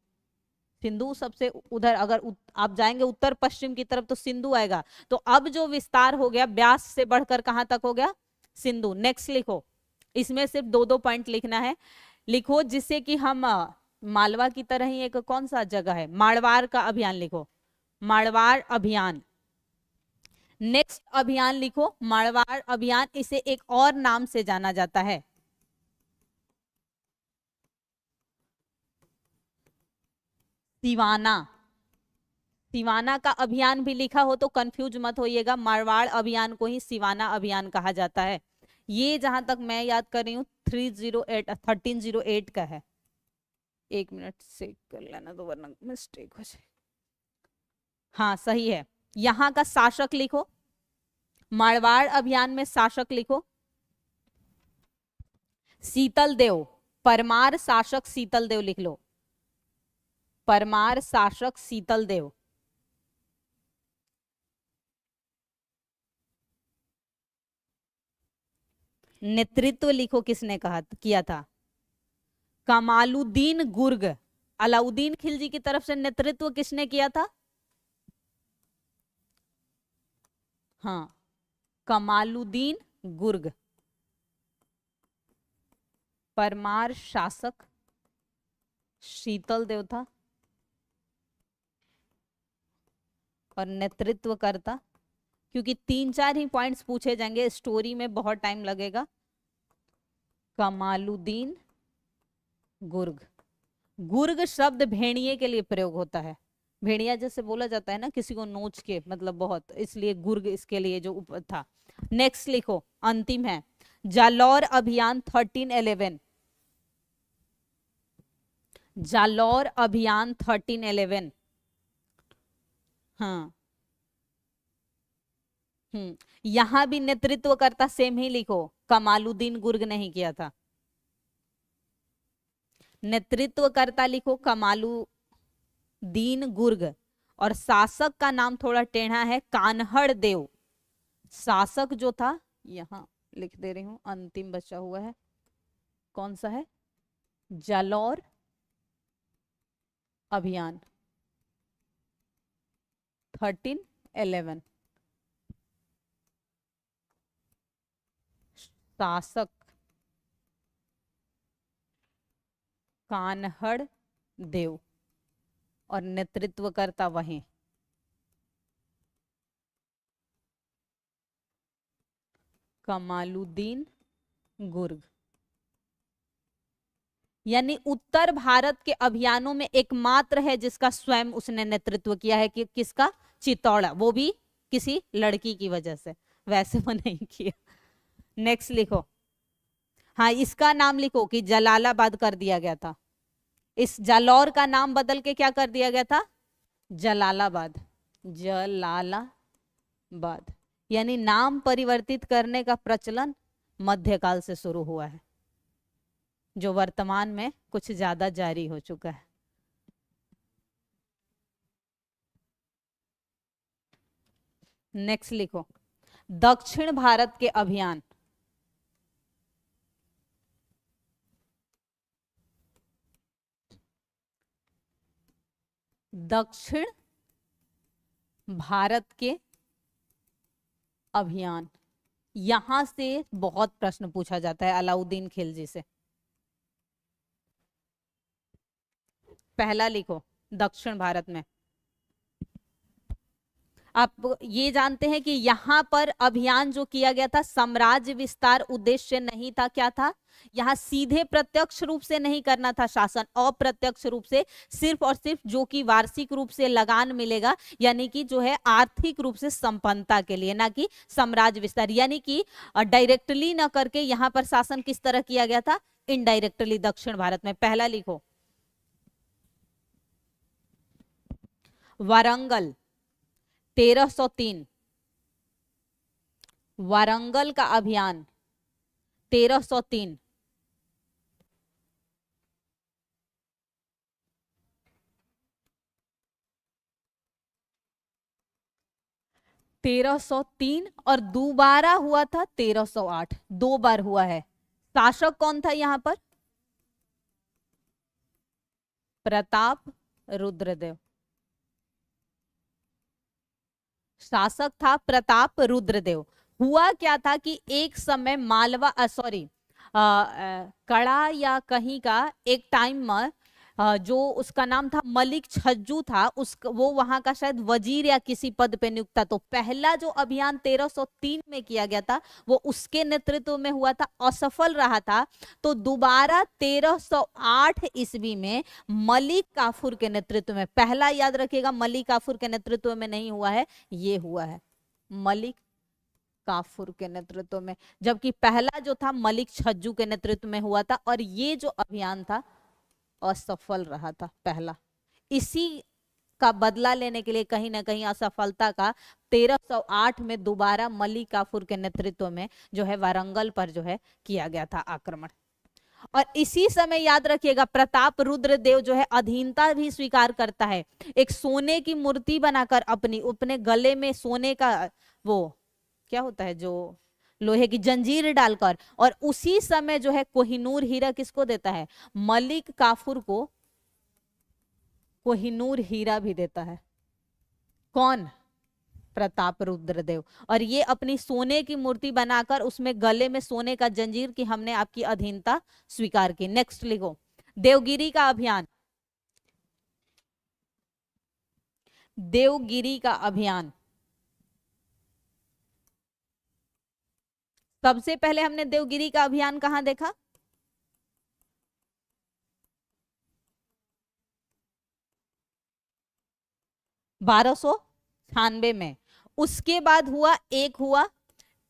सिंधु सबसे उधर, अगर आप जाएंगे उत्तर पश्चिम की तरफ तो सिंधु आएगा। तो अब जो विस्तार हो गया ब्यास से बढ़कर कहां तक हो गया? सिंधु। नेक्स्ट लिखो, इसमें सिर्फ दो दो पॉइंट लिखना है। लिखो जिससे कि हम मालवा की तरह ही एक कौन सा जगह है, मारवाड़ का अभियान लिखो। मारवाड़ अभियान। नेक्स्ट अभियान लिखो मारवाड़ अभियान, इसे एक और नाम से जाना जाता है, सिवाना। सिवाना का अभियान भी लिखा हो तो कंफ्यूज मत होइएगा, मारवाड़ अभियान को ही सिवाना अभियान कहा जाता है। ये जहां तक मैं याद कर रही हूँ 1308 का है। एक मिनट से कर लेना तो वरना मिस्टेक हो जाए। हाँ सही है। यहाँ का शासक लिखो, मारवाड़ अभियान में शासक लिखो शीतल देव, परमार शासक शीतल देव लिख लो, परमार शासक शीतल देव। नेतृत्व लिखो किसने कहा किया था, कमालुद्दीन गुर्ग। अलाउद्दीन खिलजी की तरफ से नेतृत्व किसने किया था, हाँ कमालुद्दीन गुर्ग। परमार शासक शीतल देव था और नेतृत्व करता, क्योंकि 3-4 ही पॉइंट्स पूछे जाएंगे, स्टोरी में बहुत टाइम लगेगा। कमालुद्दीन गुर्ग। गुर्ग शब्द भेड़िए के लिए प्रयोग होता है, भेड़िया जैसे बोला जाता है ना किसी को नोच के, मतलब बहुत, इसलिए गुर्ग इसके लिए जो था। नेक्स्ट लिखो, अंतिम है, जालौर अभियान 1311। जालौर अभियान 1311। हाँ यहां भी नेतृत्व करता सेम ही लिखो, कमालुद्दीन गुर्ग नहीं किया था। नेतृत्व करता लिखो कमालुद्दीन गुर्ग, और शासक का नाम थोड़ा टेढ़ा है, कान्हड़ देव। शासक जो था, यहां लिख दे रही हूं, अंतिम बचा हुआ है, कौन सा है, जालौर अभियान 1311। शासक कान्हड़ देव और नेतृत्व करता वहीं कमालुद्दीन गुर्ग। यानी उत्तर भारत के अभियानों में एकमात्र है जिसका स्वयं उसने नेतृत्व किया है, कि किसका, चित्तौड़ा, वो भी किसी लड़की की वजह से, वैसे वो नहीं किया। नेक्स्ट लिखो, हाँ इसका नाम लिखो कि जलालाबाद कर दिया गया था, इस जालौर का नाम बदल के क्या कर दिया गया था, जलालाबाद। जलालाबाद, यानी नाम परिवर्तित करने का प्रचलन मध्यकाल से शुरू हुआ है, जो वर्तमान में कुछ ज्यादा जारी हो चुका है। नेक्स्ट लिखो, दक्षिण भारत के अभियान। दक्षिण भारत के अभियान, यहां से बहुत प्रश्न पूछा जाता है अलाउद्दीन खिलजी से। पहला लिखो, दक्षिण भारत में। आप ये जानते हैं कि यहां पर अभियान जो किया गया था, साम्राज्य विस्तार उद्देश्य नहीं था, क्या था, यहां सीधे प्रत्यक्ष रूप से नहीं करना था शासन, अप्रत्यक्ष रूप से, सिर्फ और सिर्फ जो कि वार्षिक रूप से लगान मिलेगा, यानी कि जो है आर्थिक रूप से संपन्नता के लिए, ना कि साम्राज्य विस्तार, यानी कि डायरेक्टली ना करके यहां पर शासन किस तरह किया गया था, इनडायरेक्टली दक्षिण भारत में। पहला लिखो, वारंगल 1303, वारंगल का अभियान 1303। और दोबारा हुआ था 1308, 2 बार हुआ है। शासक कौन था यहां पर, प्रताप रुद्रदेव। शासक था प्रताप रुद्रदेव। हुआ क्या था कि एक समय मालवा कड़ा या कहीं का एक टाइम में जो उसका नाम था मलिक छज्जू था, वो वहां का शायद वजीर या किसी पद पे नियुक्त था। तो पहला जो अभियान 1303 में किया गया था वो उसके नेतृत्व में हुआ था, असफल रहा था। तो दोबारा 1308 ईस्वी में मलिक काफूर के नेतृत्व में, पहला याद रखिएगा मलिक काफूर के नेतृत्व में नहीं हुआ है, ये हुआ है मलिक काफूर के नेतृत्व में, जबकि पहला जो था मलिक छज्जू के नेतृत्व में हुआ था। और ये जो अभियान था असफल रहा था पहला। इसी का बदला लेने के लिए कहीं ना कहीं असफलता का 1308 में दोबारा मलिक काफूर के नेतृत्व में जो है वारंगल पर जो है किया गया था आक्रमण। और इसी समय याद रखिएगा प्रताप रुद्र देव जो है अधीनता भी स्वीकार करता है। एक सोने की मूर्ति बनाकर अपनी अपने गले में सोने का वो क्या होता है जो लोहे की जंजीर डालकर, और उसी समय जो है कोहिनूर हीरा किसको देता है, मलिक काफूर को कोहिनूर हीरा भी देता है। कौन, प्रताप रुद्रदेव। और ये अपनी सोने की मूर्ति बनाकर उसमें गले में सोने का जंजीर कि हमने आपकी अधीनता स्वीकार की। नेक्स्ट लिखो, देवगिरी का अभियान। देवगिरी का अभियान सबसे पहले हमने देवगिरी का अभियान कहां देखा, 1296 में। उसके बाद हुआ, एक हुआ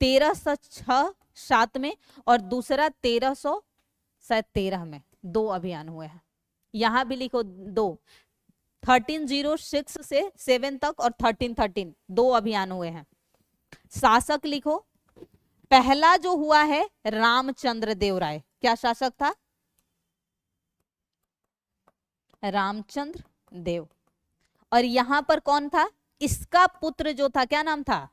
1306-7 में और दूसरा 1313 में। दो अभियान हुए हैं। यहां भी लिखो दो, 1306 से 7 तक और 1313 दो अभियान हुए हैं। शासक लिखो, पहला जो हुआ है रामचंद्र देव राय। क्या शासक था, रामचंद्र देव। और यहां पर कौन था, इसका पुत्र जो था क्या नाम था,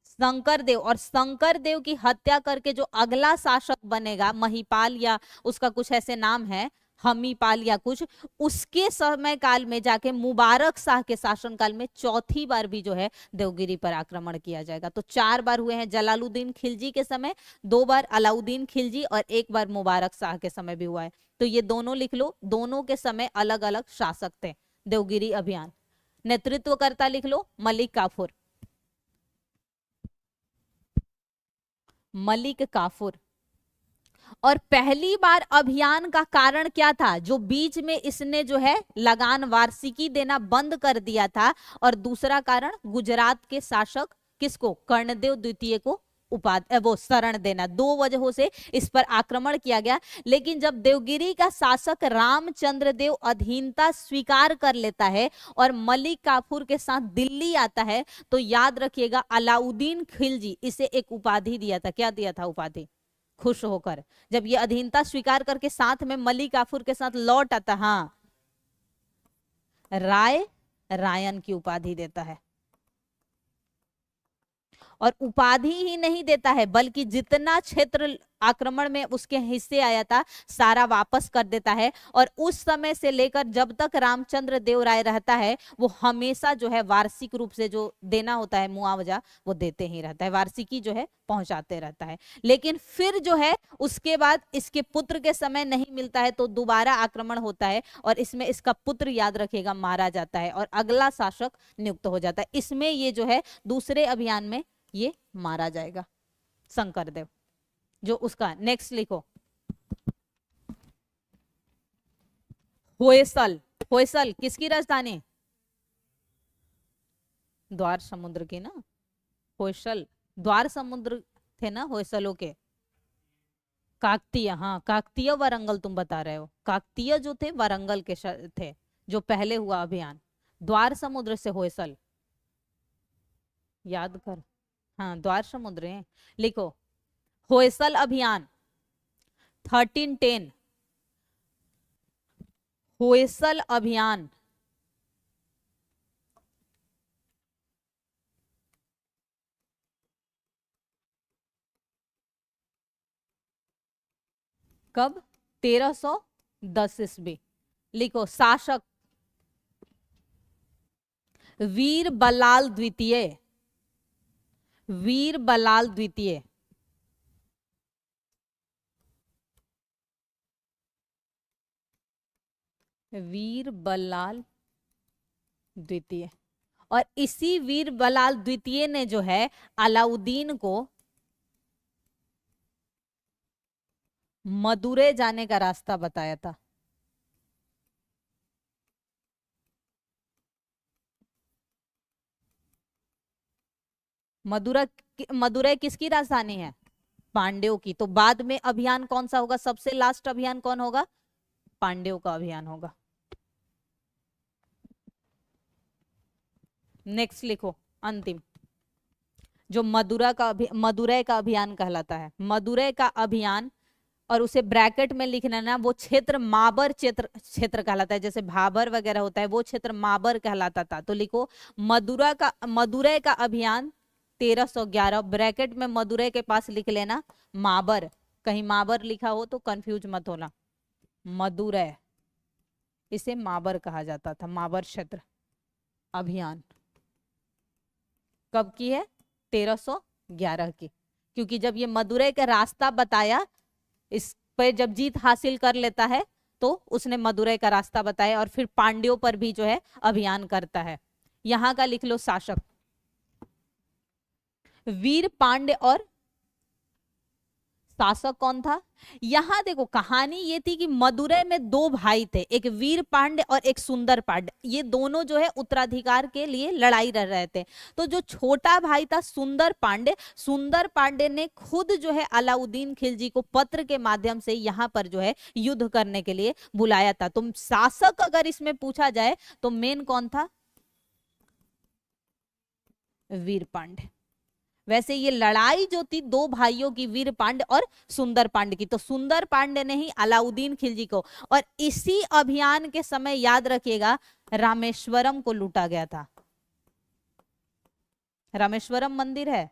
शंकर देव। और शंकर देव की हत्या करके जो अगला शासक बनेगा महिपाल या उसका कुछ ऐसे नाम है, हमीपाल या कुछ, उसके समय काल में जाके मुबारक शाह के शासनकाल में चौथी बार भी जो है देवगिरी पर आक्रमण किया जाएगा। तो 4 बार हुए हैं जलालुद्दीन खिलजी के समय, 2 बार अलाउद्दीन खिलजी और 1 बार मुबारक शाह के समय भी हुआ है। तो ये दोनों लिख लो, दोनों के समय अलग अलग शासक थे। देवगिरी अभियान नेतृत्वकर्ता लिख लो मलिक काफूर, मलिक काफूर। और पहली बार अभियान का कारण क्या था, जो बीच में इसने जो है लगान वार्षिकी देना बंद कर दिया था। और दूसरा कारण गुजरात के शासक किसको, कर्णदेव द्वितीय को उपाधि वो शरण देना। 2 वजहों से इस पर आक्रमण किया गया। लेकिन जब देवगिरी का शासक रामचंद्र देव अधीनता स्वीकार कर लेता है और मलिक काफूर के साथ दिल्ली आता है, तो याद रखिएगा अलाउद्दीन खिलजी इसे एक उपाधि दिया था। क्या दिया था उपाधि, खुश होकर जब ये अधीनता स्वीकार करके साथ में मलिक काफूर के साथ लौट आता, हाँ, राय रायन की उपाधि देता है। और उपाधि ही नहीं देता है बल्कि जितना क्षेत्र आक्रमण में उसके हिस्से आया था सारा वापस कर देता है। और उस समय से लेकर जब तक रामचंद्र देव राय रहता है वो हमेशा जो है वार्षिक रूप से जो देना होता है मुआवजा वो देते ही रहता है, वार्षिकी जो है पहुंचाते रहता है। लेकिन फिर जो है उसके बाद इसके पुत्र के समय नहीं मिलता है तो दोबारा आक्रमण होता है और इसमें इसका पुत्र याद रखेगा मारा जाता है और अगला शासक नियुक्त हो जाता है। इसमें ये जो है दूसरे अभियान में ये मारा जाएगा शंकरदेव जो उसका। नेक्स्ट लिखो, होयसल। होयसल किसकी राजधानी, द्वार समुद्र की ना, होयसल द्वार समुद्र थे ना होयसलों के। काकतीय, हाँ काकतीय वारंगल तुम बता रहे हो, काकतीय जो थे वारंगल के थे जो पहले हुआ अभियान। द्वार समुद्र से होयसल याद कर, हाँ द्वार समुद्र है। लिखो होयसल अभियान 1310, होयसल अभियान कब, 1310 ईस्वी। लिखो शासक वीर बलाल द्वितीय, वीर बलाल द्वितीय। वीर बलाल द्वितीय। और इसी वीर बलाल द्वितीय ने जो है अलाउद्दीन को मदुरै जाने का रास्ता बताया था। मदुरै किसकी राजधानी है, पांड्यों की। तो बाद में अभियान कौन सा होगा, सबसे लास्ट अभियान कौन होगा, पांड्यों का अभियान होगा। नेक्स्ट लिखो अंतिम जो मदुरै का अभियान कहलाता है। मदुरै का अभियान और उसे ब्रैकेट में लिखना ना, वो क्षेत्र माबर क्षेत्र क्षेत्र कहलाता है। जैसे भाबर वगैरह होता है वो क्षेत्र माबर कहलाता था। तो लिखो मदुरै का अभियान 1311, ब्रैकेट में मदुरै के पास लिख लेना माबर, कहीं माबर लिखा हो तो कंफ्यूज मत होना। मदुरै, इसे माबर कहा जाता था, माबर क्षेत्र अभियान कब की है? 1311 की। क्योंकि जब ये मदुरै का रास्ता बताया, इस पर जब जीत हासिल कर लेता है तो उसने मदुरै का रास्ता बताया और फिर पांड्यों पर भी जो है अभियान करता है। यहां का लिख लो शासक वीर पांड्य, और शासक कौन था? यहां देखो कहानी ये थी कि मदुरै में दो भाई थे, एक वीर पांड्य और एक सुंदर पांड्य। ये दोनों जो है उत्तराधिकार के लिए लड़ाई लड़ रहे थे। तो जो छोटा भाई था सुंदर पांड्य ने खुद जो है अलाउद्दीन खिलजी को पत्र के माध्यम से यहाँ पर जो है युद्ध करने के लिए बुलाया था। तो शासक अगर इसमें पूछा जाए तो मेन कौन था? वीर पांड्य। वैसे ये लड़ाई जो थी दो भाइयों की, वीर पांड्य और सुंदर पांड्य की, तो सुंदर पांड्य ने ही अलाउद्दीन खिलजी को, और इसी अभियान के समय याद रखिएगा रामेश्वरम को लूटा गया था। रामेश्वरम मंदिर है,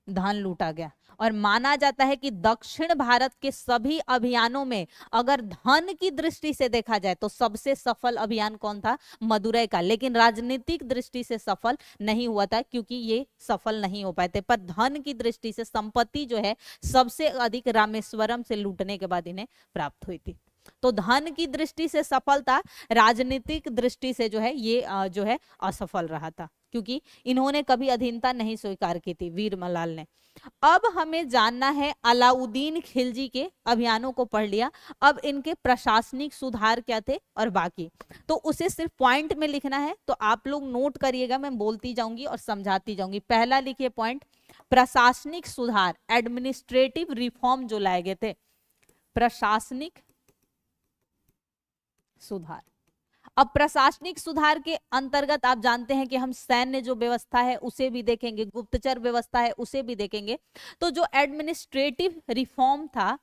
धन लूटा गया। और माना जाता है कि दक्षिण भारत के सभी अभियानों में अगर धन की दृष्टि से देखा जाए तो सबसे सफल अभियान कौन था? मदुरै का। लेकिन राजनीतिक दृष्टि से सफल नहीं हुआ था क्योंकि ये सफल नहीं हो पाए थे। पर धन की दृष्टि से संपत्ति जो है सबसे अधिक रामेश्वरम से लूटने के बाद इन्हें प्राप्त हुई थी। तो धन की दृष्टि से सफलता, राजनीतिक दृष्टि से जो है ये जो है असफल रहा था, क्योंकि इन्होंने कभी अधीनता नहीं स्वीकार की थी वीर मल्लाल ने। अब हमें जानना है, अलाउद्दीन खिलजी के अभियानों को पढ़ लिया, अब इनके प्रशासनिक सुधार क्या थे और बाकी, तो उसे सिर्फ पॉइंट में लिखना है। तो आप लोग नोट करिएगा, मैं बोलती जाऊंगी और समझाती जाऊंगी। पहला लिखिए पॉइंट, प्रशासनिक सुधार, एडमिनिस्ट्रेटिव रिफॉर्म जो लाए गए थे, प्रशासनिक सुधार। अब प्रशासनिक सुधार के अंतर्गत आप जानते हैं कि हम सैन्य जो व्यवस्था है उसे भी देखेंगे, गुप्तचर व्यवस्था है उसे भी देखेंगे। तो जो एडमिनिस्ट्रेटिव रिफॉर्म था,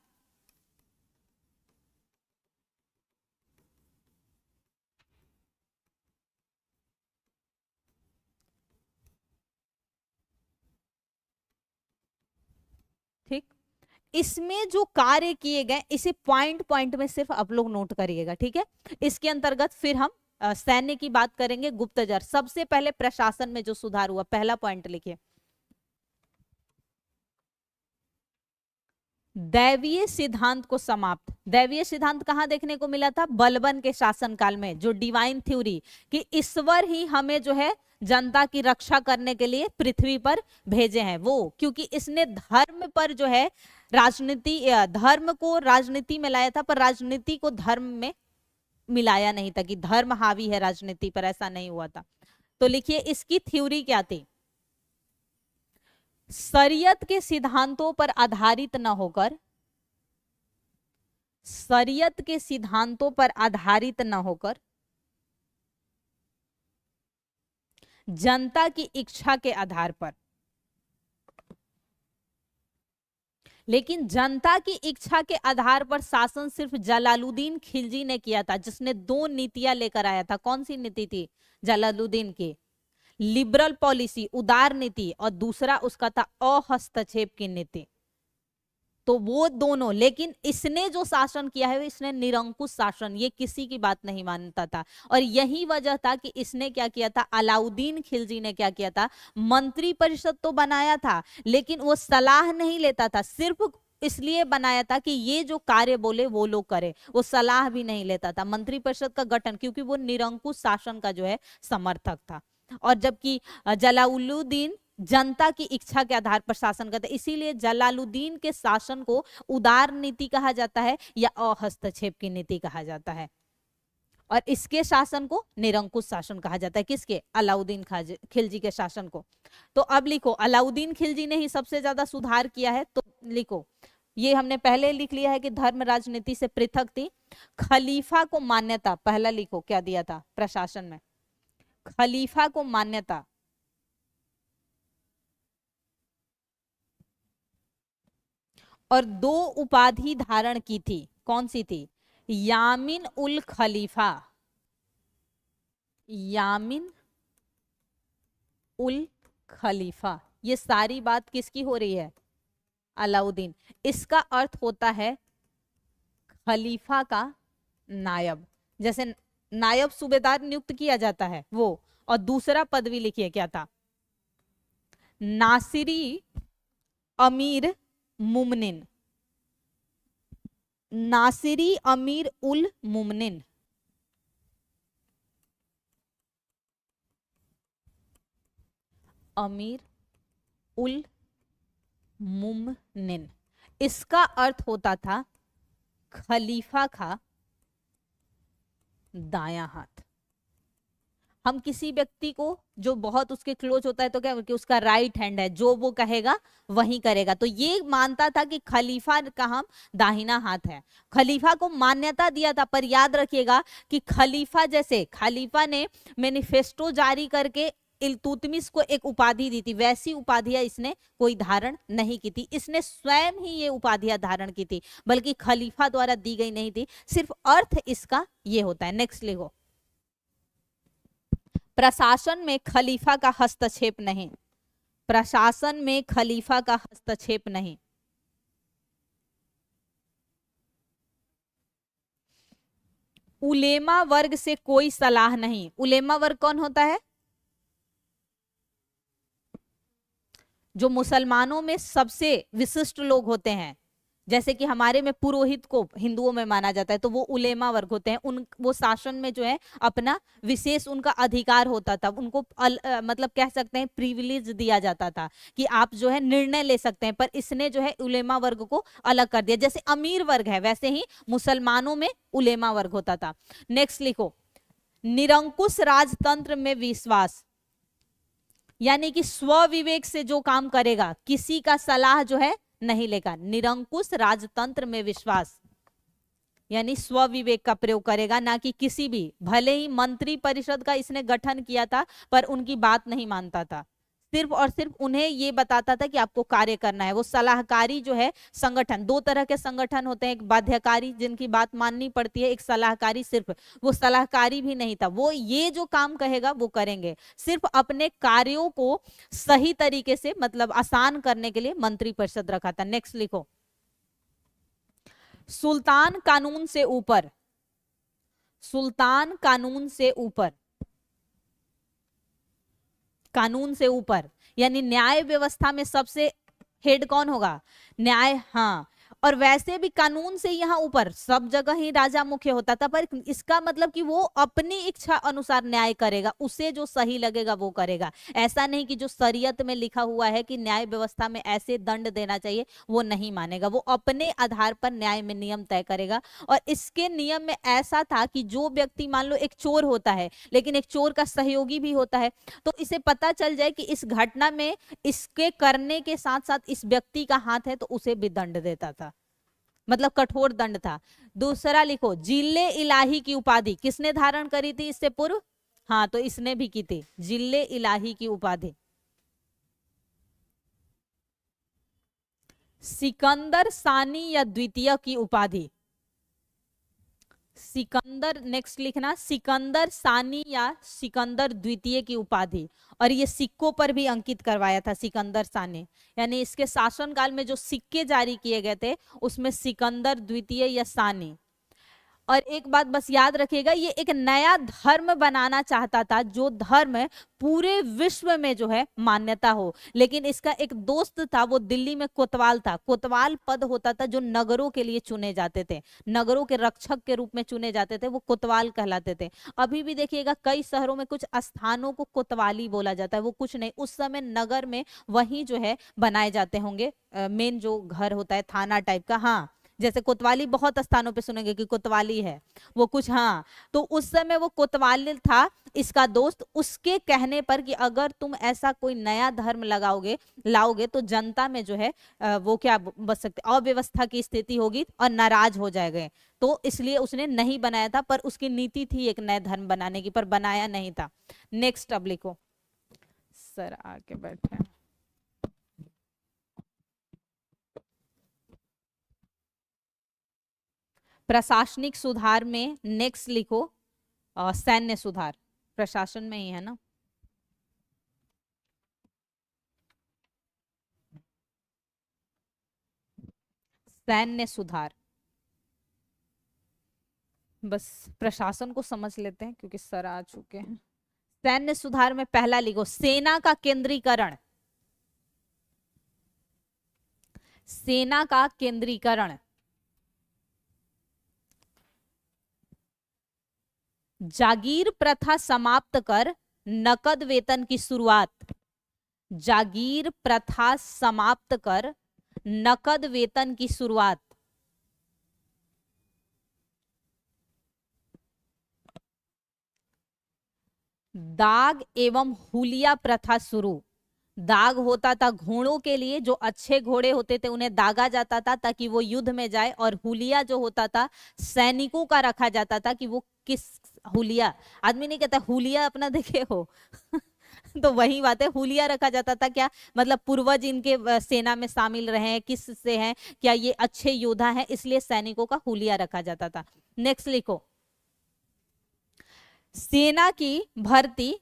ठीक, इसमें जो कार्य किए गए इसे पॉइंट पॉइंट में सिर्फ आप लोग नोट करिएगा, ठीक है। इसके अंतर्गत फिर हम सैन्य की बात करेंगे, गुप्तचर। सबसे पहले प्रशासन में जो सुधार हुआ, पहला पॉइंट लिखिए, दैवीय सिद्धांत को समाप्त। दैवीय सिद्धांत कहां देखने को मिला था? बलबन के शासनकाल में, जो डिवाइन थ्योरी कि ईश्वर ही हमें जो है जनता की रक्षा करने के लिए पृथ्वी पर भेजे हैं, वो, क्योंकि इसने धर्म पर जो है राजनीति, धर्म को राजनीति में लाया था, पर राजनीति को धर्म में मिलाया नहीं था कि धर्म हावी है राजनीति पर, ऐसा नहीं हुआ था। तो लिखिए इसकी थ्योरी क्या थी? शरीयत के सिद्धांतों पर आधारित न होकर, शरीयत के सिद्धांतों पर आधारित न होकर जनता की इच्छा के आधार पर, लेकिन जनता की इच्छा के आधार पर शासन सिर्फ जलालुद्दीन खिलजी ने किया था, जिसने दो नीतियां लेकर आया था। कौन सी नीति थी जलालुद्दीन की? लिबरल पॉलिसी, उदार नीति, और दूसरा उसका था अहस्तक्षेप की नीति। तो वो दोनों, लेकिन इसने जो शासन किया है इसने निरंकुश शासन, ये किसी की बात नहीं मानता था। और यही वजह था कि इसने क्या किया था, अलाउद्दीन खिलजी ने क्या किया था, मंत्री परिषद तो बनाया था लेकिन वो सलाह नहीं लेता था, सिर्फ इसलिए बनाया था कि ये जो कार्य बोले वो लोग करे, वो सलाह भी नहीं लेता था मंत्री परिषद का गठन, क्योंकि वो निरंकुश शासन का जो है समर्थक था। और जबकि जलालुद्दीन जनता की इच्छा के आधार पर शासन करता है, इसीलिए जलालुद्दीन के शासन को उदार नीति कहा जाता है या अहस्तक्षेप की नीति कहा जाता है, और इसके शासन को निरंकुश शासन कहा जाता है। किसके? अलाउद्दीन खिलजी के शासन को। तो अब लिखो, अलाउद्दीन खिलजी ने ही सबसे ज्यादा सुधार किया है। तो लिखो, ये हमने पहले लिख लिया है कि धर्म राजनीति से पृथक थी। खलीफा को मान्यता, पहला लिखो क्या दिया था प्रशासन में, खलीफा को मान्यता, और 2 उपाधि धारण की थी। कौन सी थी? यामिन उल खलीफा, यामिन उल खलीफा। ये सारी बात किसकी हो रही है? अलाउद्दीन। इसका अर्थ होता है खलीफा का नायब। जैसे नायब सूबेदार नियुक्त किया जाता है वो। और दूसरा पदवी लिखिए क्या था? नासिरी अमीर मुमनिन, नासिरी अमीर उल मुमनिन। अमीर उल मुमनिन, इसका अर्थ होता था खलीफा का दायां हाथ। हम किसी व्यक्ति को जो बहुत उसके क्लोज होता है तो क्या कि उसका राइट हैंड है, जो वो कहेगा वही करेगा। तो ये मानता था कि खलीफा का हम दाहिना हाथ है। खलीफा को मान्यता दिया था। पर याद रखिएगा कि खलीफा, जैसे खलीफा ने मैनिफेस्टो जारी करके इल्तुतमिश को एक उपाधि दी थी, वैसी उपाधियां इसने कोई धारण नहीं की थी। इसने स्वयं ही ये उपाधियां धारण की थी, बल्कि खलीफा द्वारा दी गई नहीं थी। सिर्फ अर्थ इसका ये होता है। नेक्स्ट लिखो। प्रशासन में खलीफा का हस्तक्षेप नहीं, प्रशासन में खलीफा का हस्तक्षेप नहीं। उलेमा वर्ग से कोई सलाह नहीं। उलेमा वर्ग कौन होता है? जो मुसलमानों में सबसे विशिष्ट लोग होते हैं। जैसे कि हमारे में पुरोहित को हिंदुओं में माना जाता है, तो वो उलेमा वर्ग होते हैं। उन वो शासन में जो है अपना विशेष उनका अधिकार होता था। उनको मतलब कह सकते हैं प्रिविलेज दिया जाता था कि आप जो है निर्णय ले सकते हैं। पर इसने जो है उलेमा वर्ग को अलग कर दिया। जैसे अमीर वर्ग है वैसे ही मुसलमानों में उलेमा वर्ग होता था। नेक्स्ट लिखो। निरंकुश राजतंत्र में विश्वास, यानी कि स्वविवेक से जो काम करेगा, किसी का सलाह जो है नहीं लेगा। निरंकुश राजतंत्र में विश्वास यानी स्वविवेक का प्रयोग करेगा, ना कि किसी भी, भले ही मंत्री परिषद का इसने गठन किया था पर उनकी बात नहीं मानता था। सिर्फ और सिर्फ उन्हें ये बताता था कि आपको कार्य करना है। वो सलाहकारी जो है संगठन, 2 तरह के संगठन होते हैं, एक बाध्यकारी जिनकी बात माननी पड़ती है, एक सलाहकारी। सिर्फ वो सलाहकारी भी नहीं था, वो ये जो काम कहेगा वो करेंगे। सिर्फ अपने कार्यों को सही तरीके से मतलब आसान करने के लिए मंत्री परिषद रखा था। नेक्स्ट लिखो। सुल्तान कानून से ऊपर, सुल्तान कानून से ऊपर, कानून से ऊपर यानी न्याय व्यवस्था में सबसे हेड कौन होगा? न्याय। हाँ, और वैसे भी कानून से यहाँ ऊपर सब जगह ही राजा मुख्य होता था, पर इसका मतलब कि वो अपनी इच्छा अनुसार न्याय करेगा, उसे जो सही लगेगा वो करेगा। ऐसा नहीं कि जो शरीयत में लिखा हुआ है कि न्याय व्यवस्था में ऐसे दंड देना चाहिए, वो नहीं मानेगा। वो अपने आधार पर न्याय में नियम तय करेगा। और इसके नियम में ऐसा था कि जो व्यक्ति, मान लो एक चोर होता है लेकिन एक चोर का सहयोगी भी होता है, तो इसे पता चल जाए कि इस घटना में इसके करने के साथ साथ इस व्यक्ति का हाथ है, तो उसे भी दंड देता था। मतलब कठोर दंड था। दूसरा लिखो। जिले इलाही की उपाधि किसने धारण करी थी इससे पूर्व? हाँ, तो इसने भी की थी जिले इलाही की उपाधि। सिकंदर सानी या द्वितीय की उपाधि। सिकंदर, नेक्स्ट लिखना, सिकंदर सानी या सिकंदर द्वितीय की उपाधि। और ये सिक्कों पर भी अंकित करवाया था सिकंदर सानी, यानी इसके शासनकाल में जो सिक्के जारी किए गए थे उसमें सिकंदर द्वितीय या सानी। और एक बात बस याद रखिएगा, ये एक नया धर्म बनाना चाहता था, जो धर्म पूरे विश्व में जो है मान्यता हो। लेकिन इसका एक दोस्त था, वो दिल्ली में कोतवाल था। कोतवाल पद होता था जो नगरों के लिए चुने जाते थे, नगरों के रक्षक के रूप में चुने जाते थे, वो कोतवाल कहलाते थे। अभी भी देखिएगा कई शहरों में कुछ स्थानों को कोतवाली बोला जाता है, वो कुछ नहीं, उस समय नगर में वही जो है बनाए जाते होंगे। मेन जो घर होता है थाना टाइप का। हाँ, जैसे कोतवाली बहुत स्थानों पे सुनेंगे कि कोतवाली है वो कुछ। हाँ, तो उस समय वो कोतवाली था इसका दोस्त। उसके कहने पर कि अगर तुम ऐसा कोई नया धर्म लगाओगे, लाओगे, तो जनता में जो है वो क्या बच सकते, अव्यवस्था की स्थिति होगी और नाराज हो जाएंगे। तो इसलिए उसने नहीं बनाया था, पर उसकी नीति थी एक नए धर्म बनाने की, पर बनाया नहीं था। नेक्स्ट अब लिखो। सर आके बैठे हैं। प्रशासनिक सुधार में नेक्स्ट लिखो सैन्य सुधार, प्रशासन में ही है ना। सैन्य सुधार, बस प्रशासन को समझ लेते हैं क्योंकि सर आ चुके हैं। सैन्य सुधार में पहला लिखो सेना का केंद्रीकरण। सेना का केंद्रीकरण, जागीर प्रथा समाप्त कर नकद वेतन की शुरुआत। जागीर प्रथा समाप्त कर नकद वेतन की शुरुआत। दाग एवं हुलिया प्रथा शुरू। दाग होता था घोड़ों के लिए, जो अच्छे घोड़े होते थे उन्हें दागा जाता था ताकि वो युद्ध में जाए, और हुलिया जो होता था सैनिकों का रखा जाता था कि वो किस हुलिया, आदमी नहीं कहता हुलिया अपना देखे हो तो वही बात है, हुलिया रखा जाता था। क्या मतलब पूर्वज इनके सेना में शामिल रहे हैं, किस से हैं, क्या ये अच्छे योद्धा हैं, इसलिए सैनिकों का हुलिया रखा जाता था। नेक्स्ट लिखो सेना की भर्ती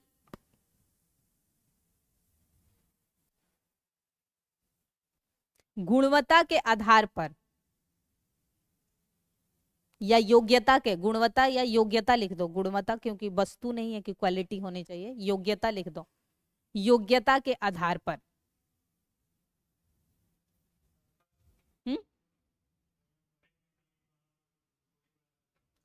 गुणवत्ता के आधार पर या योग्यता के, गुणवत्ता या योग्यता लिख दो, गुणवत्ता क्योंकि वस्तु नहीं है कि क्वालिटी होनी चाहिए, योग्यता लिख दो, योग्यता के आधार पर।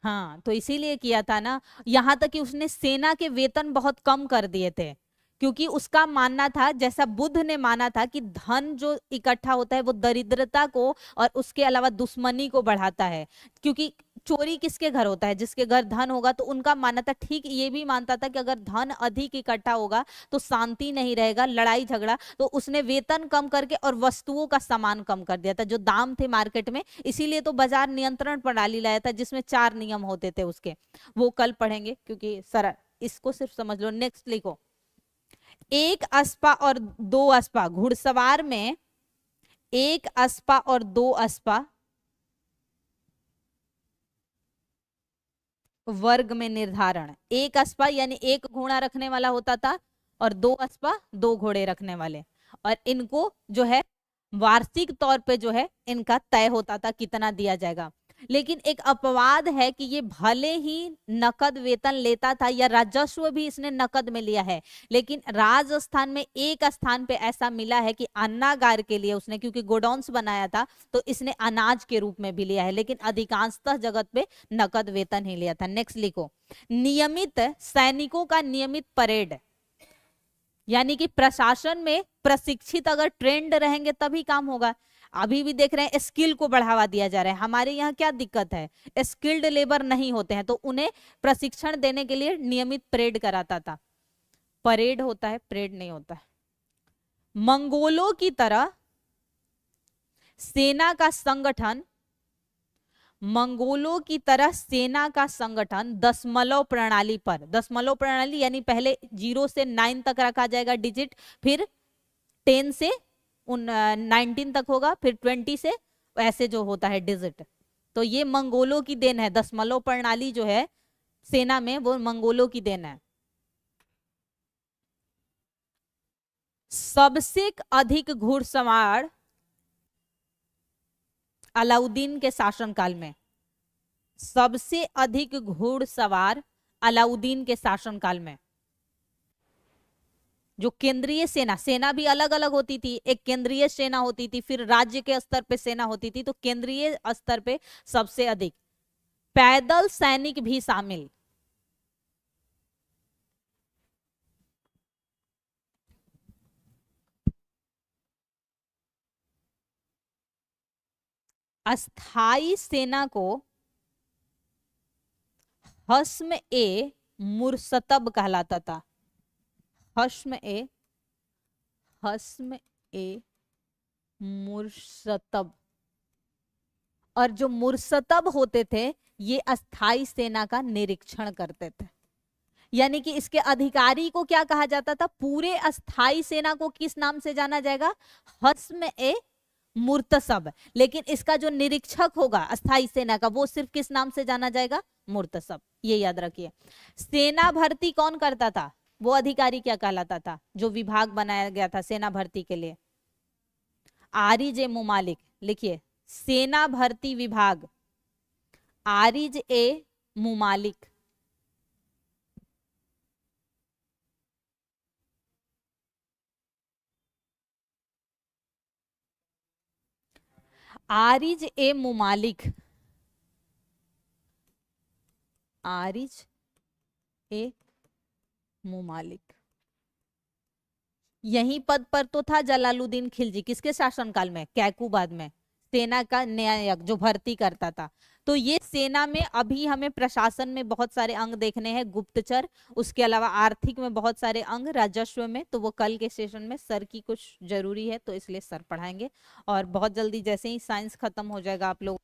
हाँ तो इसीलिए किया था ना, यहां तक कि उसने सेना के वेतन बहुत कम कर दिए थे, क्योंकि उसका मानना था, जैसा बुद्ध ने माना था कि धन जो इकट्ठा होता है वो दरिद्रता को और उसके अलावा दुश्मनी को बढ़ाता है। क्योंकि चोरी किसके घर होता है, जिसके घर धन होगा, तो उनका मानना था, ठीक ये भी मानता था कि अगर धन अधिक इकट्ठा होगा तो शांति नहीं रहेगा, लड़ाई झगड़ा, तो उसने वेतन कम करके और वस्तुओं का सामान कम कर दिया था, जो दाम थे मार्केट में। इसीलिए तो बाजार नियंत्रण प्रणाली लाया था जिसमें 4 नियम होते थे उसके, वो कल पढ़ेंगे क्योंकि सर इसको सिर्फ समझ लो। नेक्स्ट लिखो एक अस्पा और 2 अस्पा, घुड़सवार में 1 अस्पा और 2 अस्पा वर्ग में निर्धारण। 1 अस्पा यानी 1 घोड़ा रखने वाला होता था और 2 अस्पा 2 घोड़े रखने वाले, और इनको जो है वार्षिक तौर पे जो है इनका तय होता था कितना दिया जाएगा। लेकिन एक अपवाद है कि ये भले ही नकद वेतन लेता था या राजस्व भी इसने नकद में लिया है, लेकिन राजस्थान में एक स्थान पे ऐसा मिला है कि अन्नागार के लिए उसने, क्योंकि गोडाउन्स बनाया था तो इसने अनाज के रूप में भी लिया है, लेकिन अधिकांशतः जगत पे नकद वेतन ही लिया था। नेक्स्ट लिखो नियमित सैनिकों का नियमित परेड, यानी कि प्रशासन में प्रशिक्षित अगर ट्रेंड रहेंगे तभी काम होगा। अभी भी देख रहे हैं स्किल को बढ़ावा दिया जा रहा है, हमारे यहाँ क्या दिक्कत है, स्किल्ड लेबर नहीं होते हैं, तो उन्हें प्रशिक्षण देने के लिए नियमित परेड कराता था। परेड होता है, परेड नहीं होता है। मंगोलों की तरह सेना का संगठन, मंगोलों की तरह सेना का संगठन दशमलव प्रणाली पर, दशमलव प्रणाली यानी पहले 0 से 9 तक रखा जाएगा डिजिट, फिर 10 से 19 तक होगा, फिर 20 से ऐसे जो होता है डिजिट। तो ये मंगोलों की देन है, दशमलव प्रणाली जो है सेना में वो मंगोलों की देन है। सबसे अधिक घुड़सवार अलाउद्दीन के शासनकाल में, सबसे अधिक घुड़सवार अलाउद्दीन के शासनकाल में। जो केंद्रीय सेना, सेना भी अलग अलग होती थी, एक केंद्रीय सेना होती थी, फिर राज्य के स्तर पे सेना होती थी, तो केंद्रीय स्तर पे सबसे अधिक, पैदल सैनिक भी शामिल। अस्थाई सेना को हस्म ए मुर्सतब कहलाता था। हस्म ए, हस्म ए मुर्सतब। और जो मुर्सतब होते थे ये अस्थाई सेना का निरीक्षण करते थे, यानी कि इसके अधिकारी को क्या कहा जाता था, पूरे अस्थाई सेना को किस नाम से जाना जाएगा, हस्म ए मुर्तसब। लेकिन इसका जो निरीक्षक होगा अस्थाई सेना का, वो सिर्फ किस नाम से जाना जाएगा? मुर्तसब। ये याद रखिए। सेना भर्ती कौन करता था? वो अधिकारी क्या कहलाता था जो विभाग बनाया गया था सेना भर्ती के लिए? आरिज ए मुमालिक। लिखिए, सेना भर्ती विभाग आरिज ए मुमालिक। आरिज ए मुमालिक, आरिज ए मुमालिक, यही पद पर तो था जलालुद्दीन खिलजी। किसके शासनकाल में? कैकूबाद में। सेना का न्यायक जो भर्ती करता था। तो ये सेना में अभी हमें प्रशासन में बहुत सारे अंग देखने हैं, गुप्तचर, उसके अलावा आर्थिक में बहुत सारे अंग, राजस्व में। तो वो कल के सेशन में सर की कुछ जरूरी है, तो इसलिए सर पढ़ाएंगे। और बहुत जल्दी जैसे ही साइंस खत्म हो जाएगा आप लोग